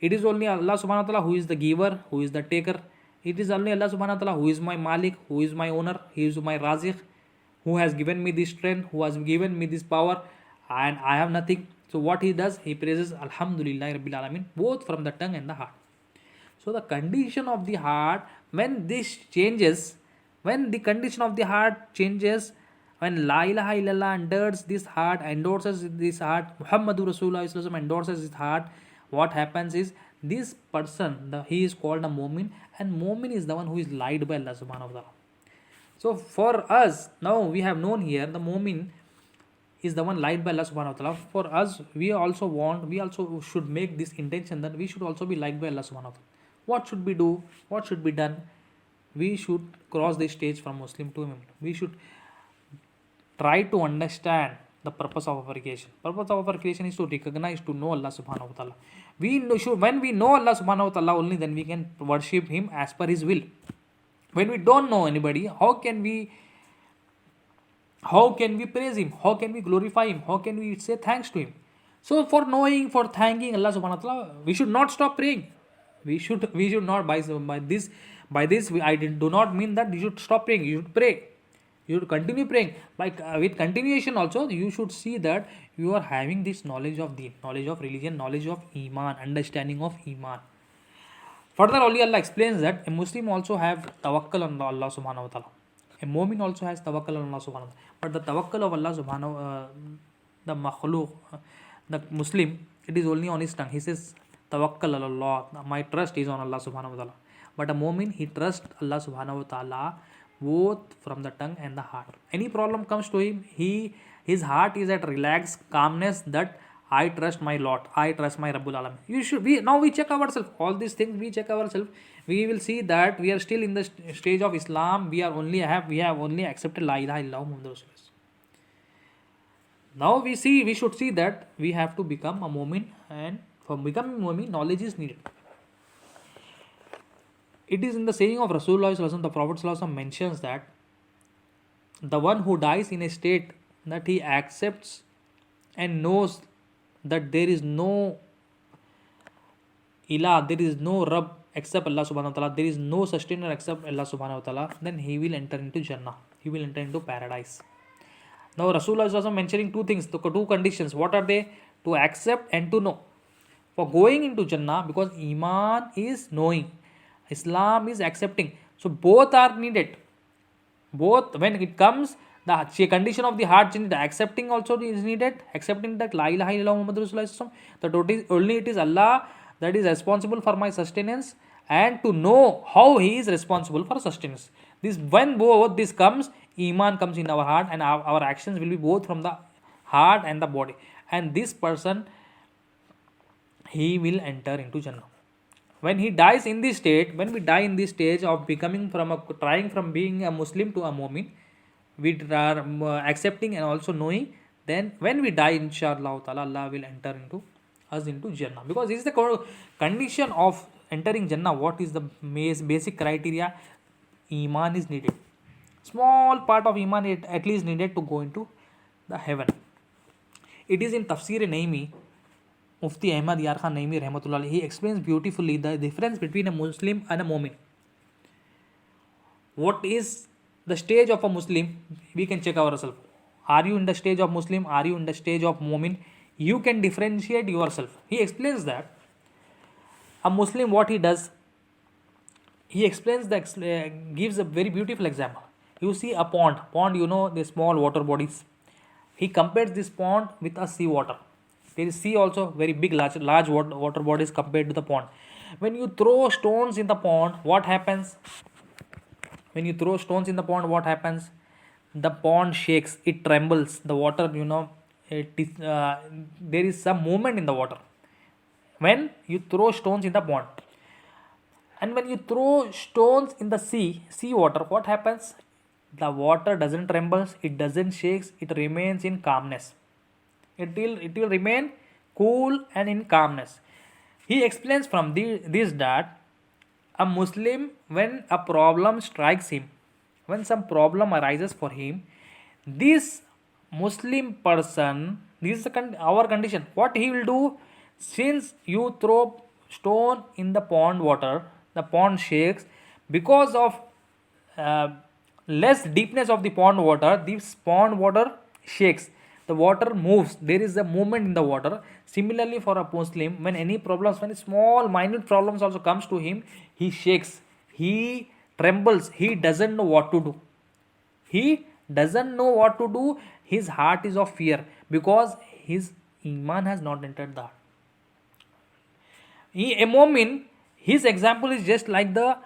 It is only Allah subhanahu wa ta'ala who is the giver, who is the taker. It is only Allah subhanahu wa ta'ala who is my Malik, who is my owner, He is my Raziq, who has given me this strength, who has given me this power, and I have nothing. So what he does, he praises Alhamdulillah Rabbil Alameen, both from the tongue and the heart. So the condition of the heart, when this changes, when the condition of the heart changes, when La ilaha illallah endorses this heart, Muhammadur Rasulullah Sallallahu endorses his heart, what happens is this person, he is called a Mu'min, and Mu'min is the one who is lied by Allah subhanahu wa ta'ala. So for us, now we have known here the Mu'min is the one lied by Allah subhanahu wa ta'ala. For us, we also should make this intention that we should also be liked by Allah subhanahu wa ta'ala. What should we do? What should be done? We should cross the stage from Muslim to Mu'min. We should try to understand the purpose of our creation. Purpose of our creation is to recognize, to know Allah subhanahu wa ta'ala. When we know Allah subhanahu wa ta'ala, only then we can worship Him as per His will. When we don't know anybody, how can we praise Him? How can we glorify Him? How can we say thanks to Him? So for knowing, for thanking Allah subhanahu wa ta'ala, we should not stop praying. We should not by this I do not mean that you should stop praying. You should pray. You should continue praying. With continuation also, you should see that you are having this knowledge of deen, knowledge of religion, knowledge of Iman, understanding of Iman. Further, only Allah explains that a Muslim also have tawakkul on Allah subhanahu wa ta'ala. A Mu'min also has tawakkul on Allah subhanahu wa ta'ala. But the tawakkul of Allah subhanahu the makhluk, the Muslim, it is only on his tongue. He says, tawakkal Allah, my trust is on Allah subhanahu wa ta'ala. But a Mu'min, he trusts Allah subhanahu wa ta'ala both from the tongue and the heart. Any problem comes to him, his heart is at relaxed calmness that I trust my Lord, I trust my Rabbul Alam. We check ourselves. All these things we check ourselves. We will see that we are still in the stage of Islam. We have only accepted La ilaha illallah Muhammadur Rasulullah. Now we should see that we have to become a Mu'min, and for becoming Mu'min, knowledge is needed. It is in the saying of Rasulullah Sallallahu Alaihi Wasallam, the Prophet Sallallahu Alaihi Wasallam mentions that the one who dies in a state that he accepts and knows that there is no ilah, there is no Rabb except Allah subhanahu wa ta'ala, there is no sustainer except Allah subhanahu wa ta'ala, then he will enter into Jannah, he will enter into paradise. Now Rasulullah is also mentioning two things, two conditions. What are they? To accept and to know. For going into Jannah, because Iman is knowing, Islam is accepting. So both are needed. Both, when it comes, the condition of the heart change, the accepting also is needed. Accepting that La ilaha illallah Muhammadur Rasulullah, that only it is Allah that is responsible for my sustenance, and to know how He is responsible for sustenance. When both this comes, Iman comes in our heart, and our actions will be both from the heart and the body. And this person, he will enter into Jannah. When he dies in this state, when we die in this stage of trying from being a Muslim to a Mu'min, we are accepting and also knowing, then when we die, inshallah ta'ala, Allah will enter into us into Jannah. Because this is the condition of entering Jannah. What is the basic criteria? Iman is needed. Small part of Iman is at least needed to go into the heaven. It is in Tafsir Naimi, Mufti Ahmad Yar Khan Naimi Rahmatullah, he explains beautifully the difference between a Muslim and a Mu'min. What is the stage of a Muslim? We can check ourselves. Are you in the stage of Muslim? Are you in the stage of Mu'min? You can differentiate yourself. He explains that a Muslim, what he does, he explains gives a very beautiful example. You see a pond, the small water bodies. He compares this pond with a sea water. There is sea also, very big, large water bodies compared to the pond. When you throw stones in the pond, what happens? When you throw stones in the pond, what happens? The pond shakes, it trembles. The water, there is some movement in the water. When you throw stones in the pond. And when you throw stones in the sea water, what happens? The water doesn't tremble, it doesn't shake, it remains in calmness. It will remain cool and in calmness. He explains from this that a Muslim, when a problem strikes him, when some problem arises for him, this Muslim person, this is our condition. What he will do, since you throw stone in the pond water, the pond shakes because of uh, less deepness of the pond water. This pond water shakes, the water moves, there is a movement in the water. Similarly, for a Muslim, when any problems, when small minute problems also comes to him, he shakes, he trembles, he doesn't know what to do. He doesn't know what to do. His heart is of fear because his iman has not entered the heart. A Momin, his example is just like the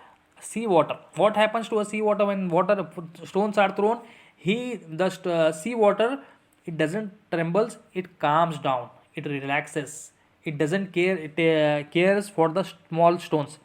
sea water. What happens to a sea water when water stones are thrown? The sea water, it doesn't trembles. It calms down. It relaxes. It doesn't care. It cares for the small stones.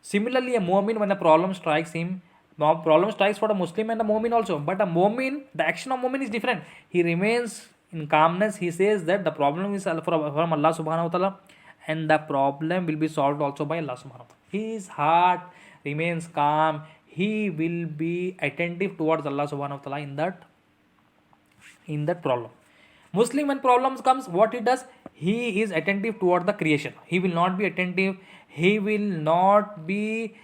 Similarly, a Mu'min, when a problem strikes him, now problem strikes for a Muslim and a Mu'min also. But a Mu'min, the action of Mu'min is different. He remains in calmness. He says that the problem is from Allah subhanahu wa ta'ala, and the problem will be solved also by Allah subhanahu wa ta'ala. His heart remains calm. He will be attentive towards Allah subhanahu wa ta'ala in that problem. Muslim, when problems comes, what he does, he is attentive toward the creation. He will not be attentive. He will not be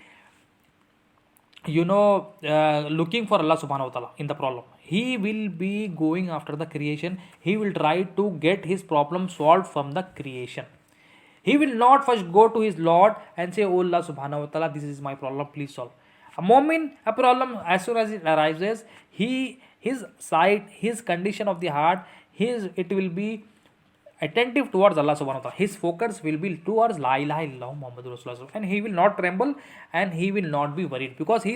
looking for Allah subhanahu wa ta'ala in the problem. He will be going after the creation. He will try to get his problem solved from the creation. He will not first go to his Lord and say, oh Allah subhanahu wa ta'ala, this is my problem, please solve. A moment, a problem, as soon as it arises, his sight, his condition of the heart, it will be attentive towards Allah subhanahu wa ta'ala. His focus will be towards La ilaha illallah Muhammadur Rasulullah, and he will not tremble and he will not be worried because he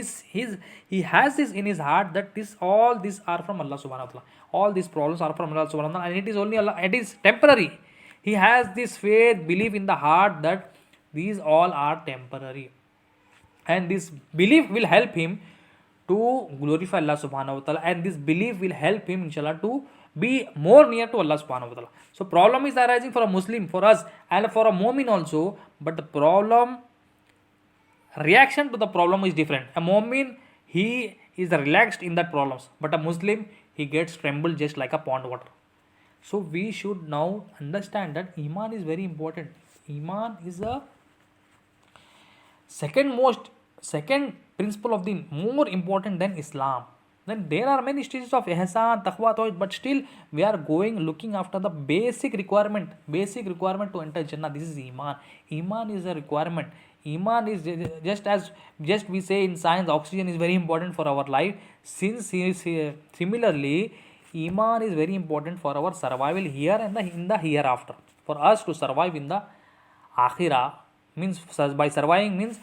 has this in his heart that all these are from Allah subhanahu wa ta'ala. All these problems are from Allah subhanahu wa ta'ala, and it is only Allah, it is temporary. He has this faith, belief in the heart that these all are temporary, and this belief will help him to glorify Allah subhanahu wa ta'ala, and this belief will help him inshallah to be more near to Allah subhanahu wa ta'ala. So problem is arising for a Muslim, for us, and for a Mu'min also, but the problem, reaction to the problem is different. A Mu'min, he is relaxed in that problems, but a Muslim, he gets trembled just like a pond water. So we should now understand that Iman is very important. Iman is a second principle of the more important than Islam. Then there are many stages of ihsan, taqwa, tawhid, but still we are looking after the basic requirement to enter Jannah. This is Iman. Iman is a requirement. Iman is just we say in science, oxygen is very important for our life. Similarly, Iman is very important for our survival here and in the hereafter. For us to survive in the akhirah, means by surviving means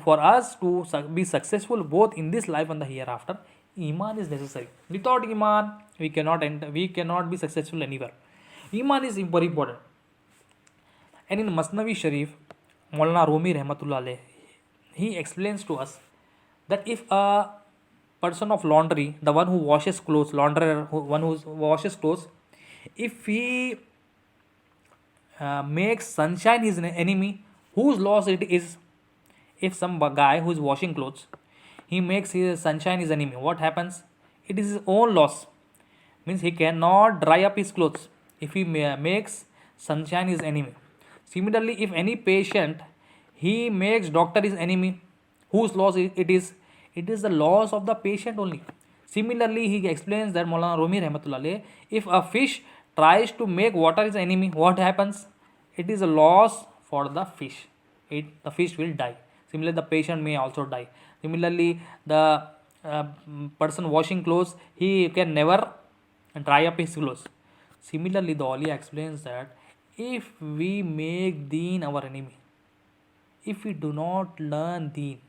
for us to be successful both in this life and the hereafter, Iman is necessary. Without Iman, we cannot be successful anywhere. Iman is very important. And in Masnavi Sharif, Maulana Rumi Rahmatullah Alayh, he explains to us that if a person of laundry, the one who washes clothes, one who washes clothes, if he makes sunshine his enemy, whose loss it is? If some guy who is washing clothes, he makes his sunshine his enemy, what happens? It is his own loss. Means he cannot dry up his clothes if he makes sunshine his enemy. Similarly, if any patient, he makes doctor his enemy, whose loss it is? It is the loss of the patient only. Similarly, he explains that Maulana Rumi Rahmatullah Alayh, if a fish tries to make water his enemy, what happens? It is a loss for the fish. The fish will die. Similarly, the patient may also die. Similarly, the person washing clothes, he can never dry up his clothes. Similarly, the Awliya explains that if we make Deen our enemy, if we do not learn Deen,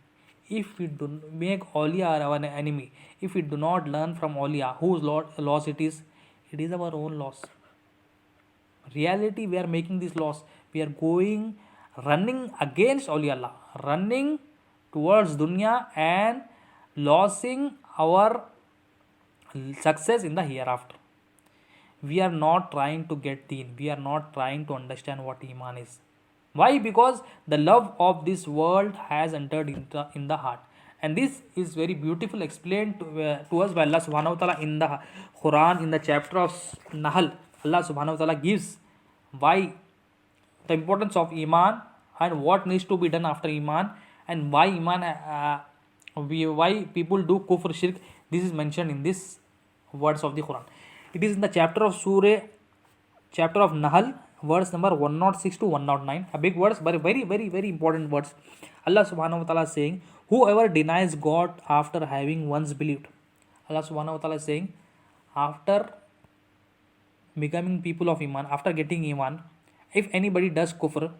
if we do make Awliya our enemy, if we do not learn from Awliya, whose loss it is our own loss. Reality, we are making this loss. We are running against Awliya Allah, running towards dunya and losing our success in the hereafter. we are not trying to get deen. We are not trying to understand what Iman is. Why? Because the love of this world has entered in the heart. And this is very beautiful explained to us by Allah subhanahu wa ta'ala in the Quran, in the chapter of Nahl. Allah subhanahu wa ta'ala gives why the importance of Iman and what needs to be done after Iman, and why Iman why people do kufr shirk. This is mentioned in this words of the Quran. It is in the chapter of chapter of Nahl, verse number 106 to 109. A big words, but very, very, very important words. Allah subhanahu wa ta'ala is saying, whoever denies God after having once believed. Allah subhanahu wa ta'ala is saying, after becoming people of Iman, after getting Iman, if anybody does kufr,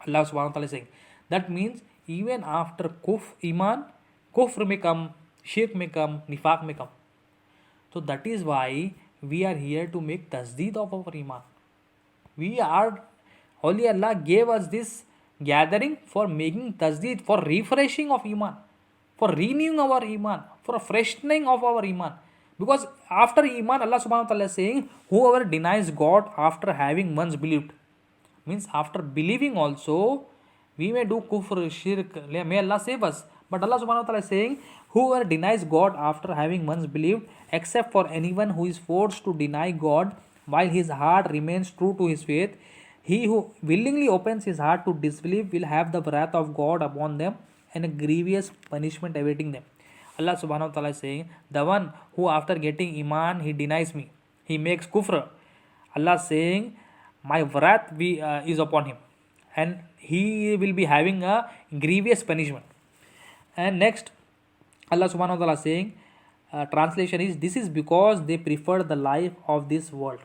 Allah subhanahu wa ta'ala is saying, that means even after Iman, kufr may come, shirk may come, nifaq may come. So that is why we are here to make tasdeed of our Iman. Holy Allah gave us this gathering for making tasdeed, for refreshing of Iman, for renewing our Iman, for freshening of our Iman. Because after Iman, Allah subhanahu wa ta'ala is saying, whoever denies God after having once believed. Means after believing also, we may do kufr, shirk, may Allah save us. But Allah subhanahu wa ta'ala is saying, whoever denies God after having once believed, except for anyone who is forced to deny God while his heart remains true to his faith, he who willingly opens his heart to disbelieve will have the wrath of God upon them and a grievous punishment awaiting them. Allah subhanahu wa ta'ala is saying, the one who after getting Iman, he denies me, he makes kufr. Allah is saying, my wrath is upon him, and he will be having a grievous punishment. And next, Allah subhanahu wa ta'ala is saying, translation is, this is because they prefer the life of this world.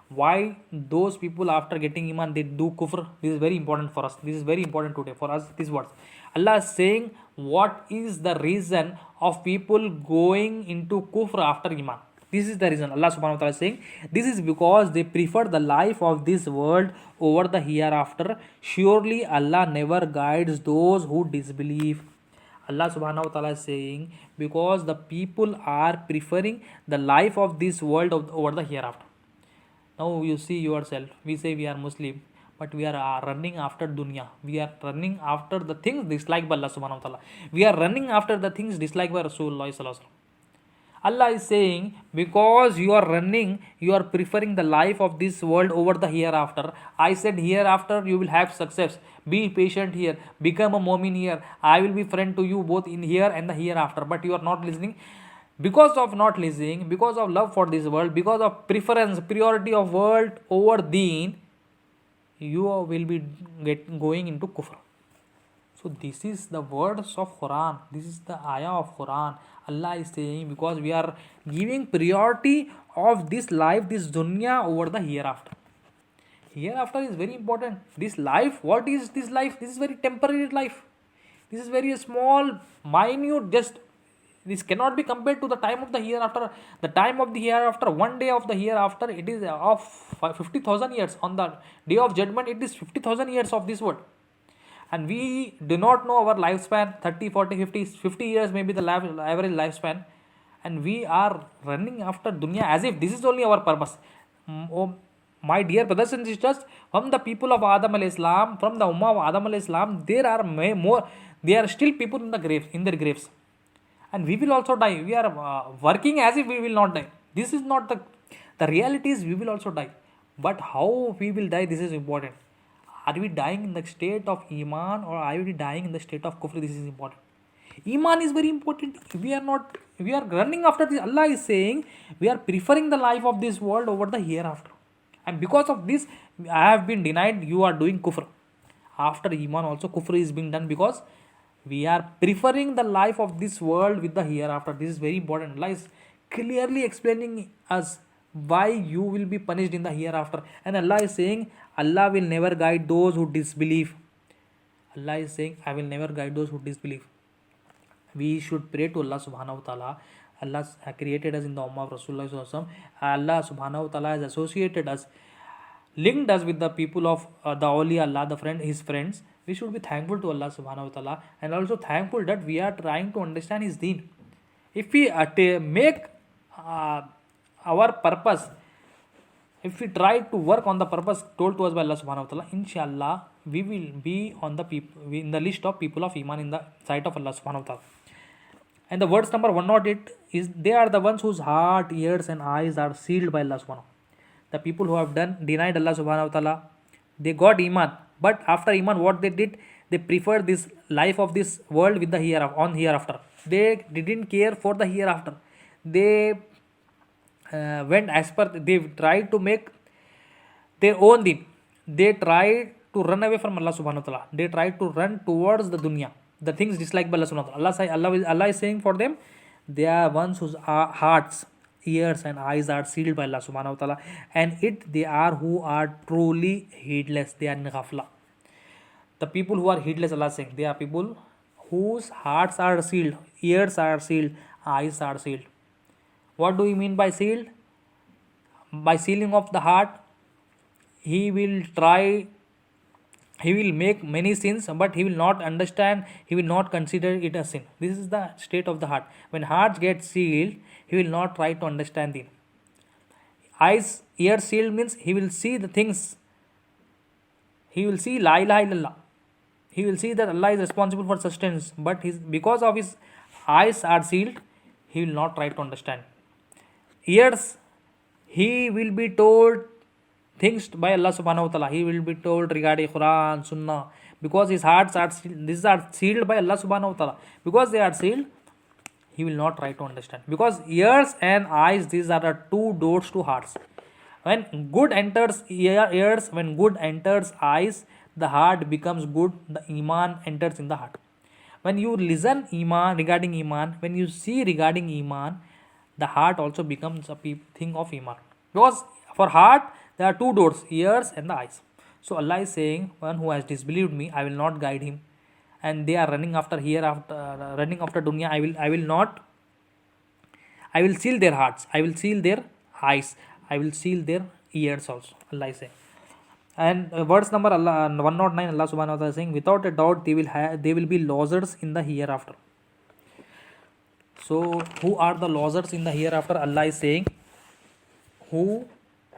Why those people after getting Iman, they do kufr? This is very important for us. This is very important today for us, these words. Allah is saying, what is the reason of people going into kufr after Iman? This is the reason. Allah subhanahu wa ta'ala is saying, this is because they prefer the life of this world over the hereafter. Surely Allah never guides those who disbelieve. Allah subhanahu wa ta'ala is saying, because the people are preferring the life of this world over the hereafter. Now you see yourself, we say we are Muslim, but we are running after dunya. We are running after the things disliked by Allah subhanahu wa ta'ala. We are running after the things disliked by Rasulullah sallallahu alaihi wasallam. Allah is saying, because you are running, you are preferring the life of this world over the hereafter. I said hereafter you will have success. Be patient here. Become a mu'min here. I will be friend to you both in here and the hereafter. But you are not listening. Because of not listening, because of love for this world, because of priority of world over deen, you will be going into kufr. So this is the words of Quran. This is the ayah of Quran. Allah is saying, because we are giving priority of this life, this dunya over the hereafter. Hereafter is very important. This life, what is this life? This is very temporary life. This is very small, minute, just this cannot be compared to the time of the hereafter. The time of the hereafter, one day of the hereafter, it is of 50,000 years. On the day of judgment, it is 50,000 years of this world. And we do not know our lifespan, 30, 40, 50 years may be the average lifespan. And we are running after dunya as if this is only our purpose. Oh, my dear brothers and sisters, from the people of Adam alayhi salam, from the Ummah of Adam alayhi salam, there are still people in their graves. And we will also die. We are working as if we will not die. This is not the reality is we will also die. But how we will die, this is important. Are we dying in the state of Iman or are we dying in the state of Kufr? This is important. Iman is very important. We are running after this. Allah is saying we are preferring the life of this world over the hereafter. And because of this, I have been denied, you are doing Kufr. After Iman also Kufr is being done because we are preferring the life of this world with the hereafter. This is very important. Allah is clearly explaining us why you will be punished in the hereafter. And Allah is saying, Allah will never guide those who disbelieve. Allah is saying, I will never guide those who disbelieve. We should pray to Allah subhanahu wa ta'ala. Allah created us in the Ummah of Rasulullah sallallahu alaihi wasallam. Allah subhanahu wa ta'ala has associated us, linked us with the people of the awliya Allah, His friends. We should be thankful to Allah subhanahu wa ta'ala and also thankful that we are trying to understand His deen. If we make our purpose If we try to work on the purpose told to us by Allah subhanahu wa ta'ala, inshallah, we will be on the people in the list of people of Iman in the sight of Allah subhanahu wa ta'ala. And the words number 108 is they are the ones whose heart, ears, and eyes are sealed by Allah subhanahu wa ta'ala. The people who have denied Allah subhanahu wa ta'ala, they got Iman, but after Iman, what they did, they preferred this life of this world with the hereafter. They didn't care for the hereafter. They went as per, they tried to make their own deen. They tried to run away from Allah subhanahu wa ta'ala. They tried to run towards the dunya, the things disliked by Allah subhanahu wa ta'ala. Allah is saying for them, they are ones whose hearts, ears, and eyes are sealed by Allah subhanahu wa ta'ala, and they are who are truly heedless. They are in ghafla. The people who are heedless, Allah is saying, they are people whose hearts are sealed, ears are sealed, eyes are sealed. What do we mean by sealed? By sealing of the heart, he will make many sins, but he will not understand, he will not consider it a sin. This is the state of the heart. When hearts get sealed, he will not try to understand them. Eyes, ears sealed means he will see the things. He will see La ilaha illallah. He will see that Allah is responsible for sustenance, but because of his eyes are sealed, he will not try to understand. Ears, he will be told things by Allah subhanahu wa ta'ala. He will be told regarding Quran, Sunnah, because his hearts are sealed. These are sealed by Allah subhanahu wa ta'ala. Because they are sealed, he will not try to understand. Because ears and eyes, these are the two doors to hearts. When good enters ears, when good enters eyes, the heart becomes good, the Iman enters in the heart. When you listen regarding Iman, when you see regarding Iman, the heart also becomes a thing of Iman. Because for heart, there are two doors, ears and the eyes. So Allah is saying, one who has disbelieved me, I will not guide him. And they are running after dunya, I will seal their hearts, I will seal their eyes, I will seal their ears also. Allah is saying. And verse number 109, Allah subhanahu wa ta'ala is saying, without a doubt they will be losers in the hereafter. So who are the losers in the hereafter? Allah is saying, who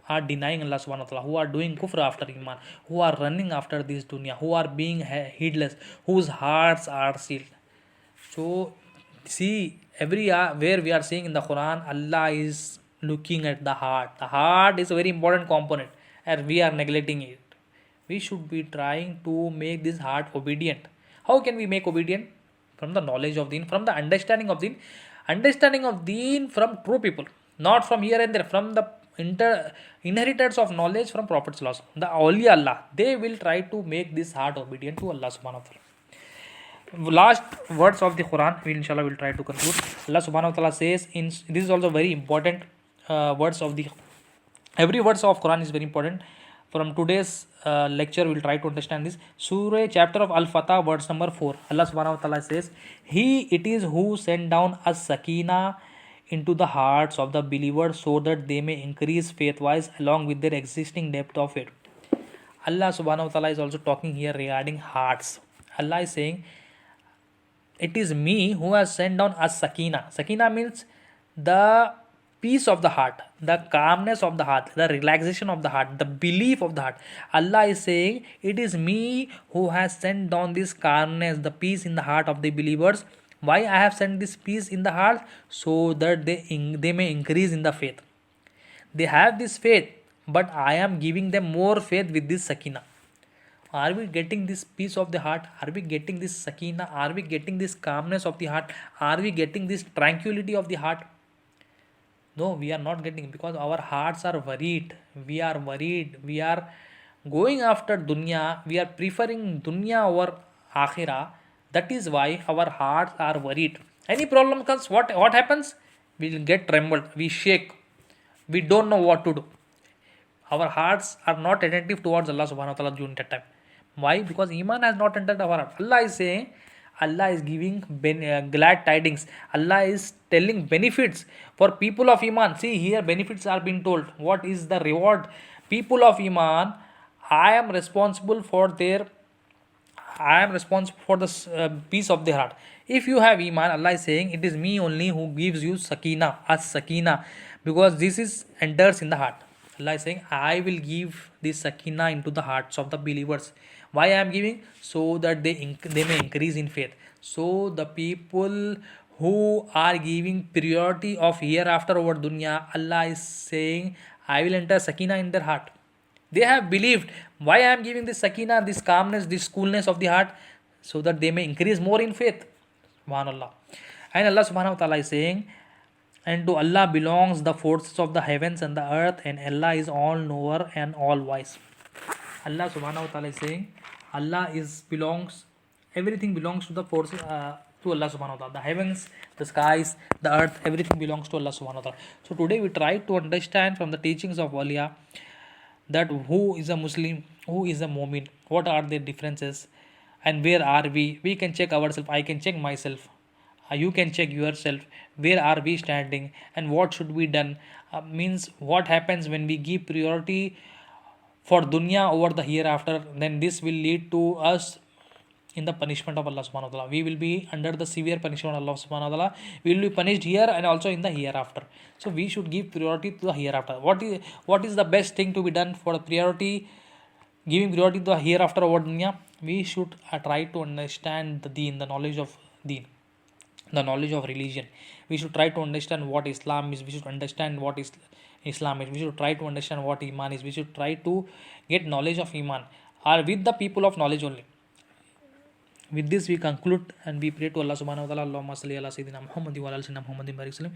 are denying Allah subhanahu wa ta'ala, who are doing kufr after Iman, who are running after this dunya, who are being heedless, whose hearts are sealed. So see, where we are seeing in the Quran, Allah is looking at the heart. The heart is a very important component, and we are neglecting it. We should be trying to make this heart obedient. How can we make obedient? From the knowledge of deen, from the understanding of deen from true people, not from here and there, from the inheritors of knowledge from Prophet Sallallahu Alaihi Wasallam. The awliya Allah, they will try to make this heart obedient to Allah subhanahu wa ta'ala. Last words of the Quran, inshallah will try to conclude. Allah subhanahu wa ta'ala says, this is also very important words of every words of Quran is very important. From today's lecture, we'll try to understand this. Surah chapter of Al-Fatah, verse number 4. Allah subhanahu wa ta'ala says, it is who sent down as-sakina into the hearts of the believers so that they may increase faith-wise along with their existing depth of faith. Allah subhanahu wa ta'ala is also talking here regarding hearts. Allah is saying, it is me who has sent down as-sakina. Sakina means the peace of the heart, the calmness of the heart, the relaxation of the heart, the belief of the heart. Allah is saying, it is me who has sent down this calmness, the peace in the heart of the believers. Why I have sent this peace in the heart? So that they may increase in the faith. They have this faith, but I am giving them more faith with this sakina. Are we getting this peace of the heart? Are we getting this sakina? Are we getting this calmness of the heart? Are we getting this tranquility of the heart? No, we are not getting, because our hearts are worried. We are worried. We are going after dunya. We are preferring dunya over akhirah. That is why our hearts are worried. Any problem comes, what happens? We will get trembled. We shake. We don't know what to do. Our hearts are not attentive towards Allah subhanahu wa ta'ala during that time. Why? Because Iman has not entered our heart. Allah is saying, Allah is giving glad tidings. Allah is telling benefits for people of Iman. See, here benefits are being told. What is the reward? People of Iman, I am responsible for the peace of their heart. If you have Iman, Allah is saying, it is me only who gives you sakina, as sakina, because this is enters in the heart. Allah is saying, I will give this sakina into the hearts of the believers. Why I am giving? So that they may increase in faith. So the people who are giving priority of hereafter over dunya, Allah is saying, I will enter sakina in their heart. They have believed. Why I am giving this sakina, this calmness, this coolness of the heart? So that they may increase more in faith. Subhanallah. And Allah subhanahu wa ta'ala is saying, and to Allah belongs the forces of the heavens and the earth, and Allah is all knower and all wise. Allah subhanahu wa ta'ala is saying, Allah is belongs, everything belongs to the forces, to Allah subhanahu wa ta'ala. The heavens, the skies, the earth, everything belongs to Allah subhanahu wa ta'ala. So today we try to understand from the teachings of Awliya that who is a Muslim, who is a Mu'min, what are their differences, and where are we. We can check ourselves, I can check myself, you can check yourself, where are we standing and what should be done. Means what happens when we give priority for dunya over the hereafter, then this will lead to us in the punishment of Allah subhanahu wa ta'ala. We will be under the severe punishment of Allah subhanahu wa ta'ala. We will be punished here and also in the hereafter. So we should give priority to the hereafter. What is the best thing to be done for priority, giving priority to the hereafter over dunya? We should try to understand the deen, the knowledge of deen, the knowledge of religion. We should try to understand what Islam is. We should understand what is Islam is. We should try to understand what Iman is. We should try to get knowledge of Iman, or with the people of knowledge only. With this we conclude and we pray to Allah subhanahu wa ta'ala. Allahumma salli ala sayyidina Muhammad wa ala sayyidina Muhammadin barik sallam.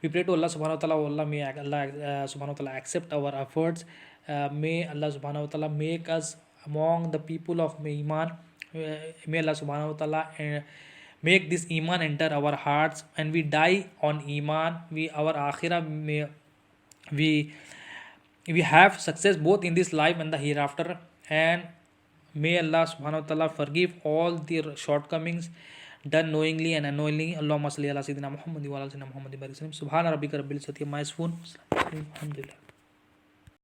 We pray to Allah subhanahu wa ta'ala, Allah may Allah subhanahu wa ta'ala accept our efforts. May Allah subhanahu wa ta'ala make us among the people of Iman. May Allah subhanahu wa ta'ala make this Iman enter our hearts and we die on Iman. Our akhirah may we have success both in this life and the hereafter. And may Allah subhanahu wa ta'ala forgive all their shortcomings done knowingly and unknowingly. Allahumma salli ala sayyidina Muhammad wa ala sayyidina Muhammad barik sallam. Subhana rabbika rabbil izzati amma yasifun. Alhamdulillah.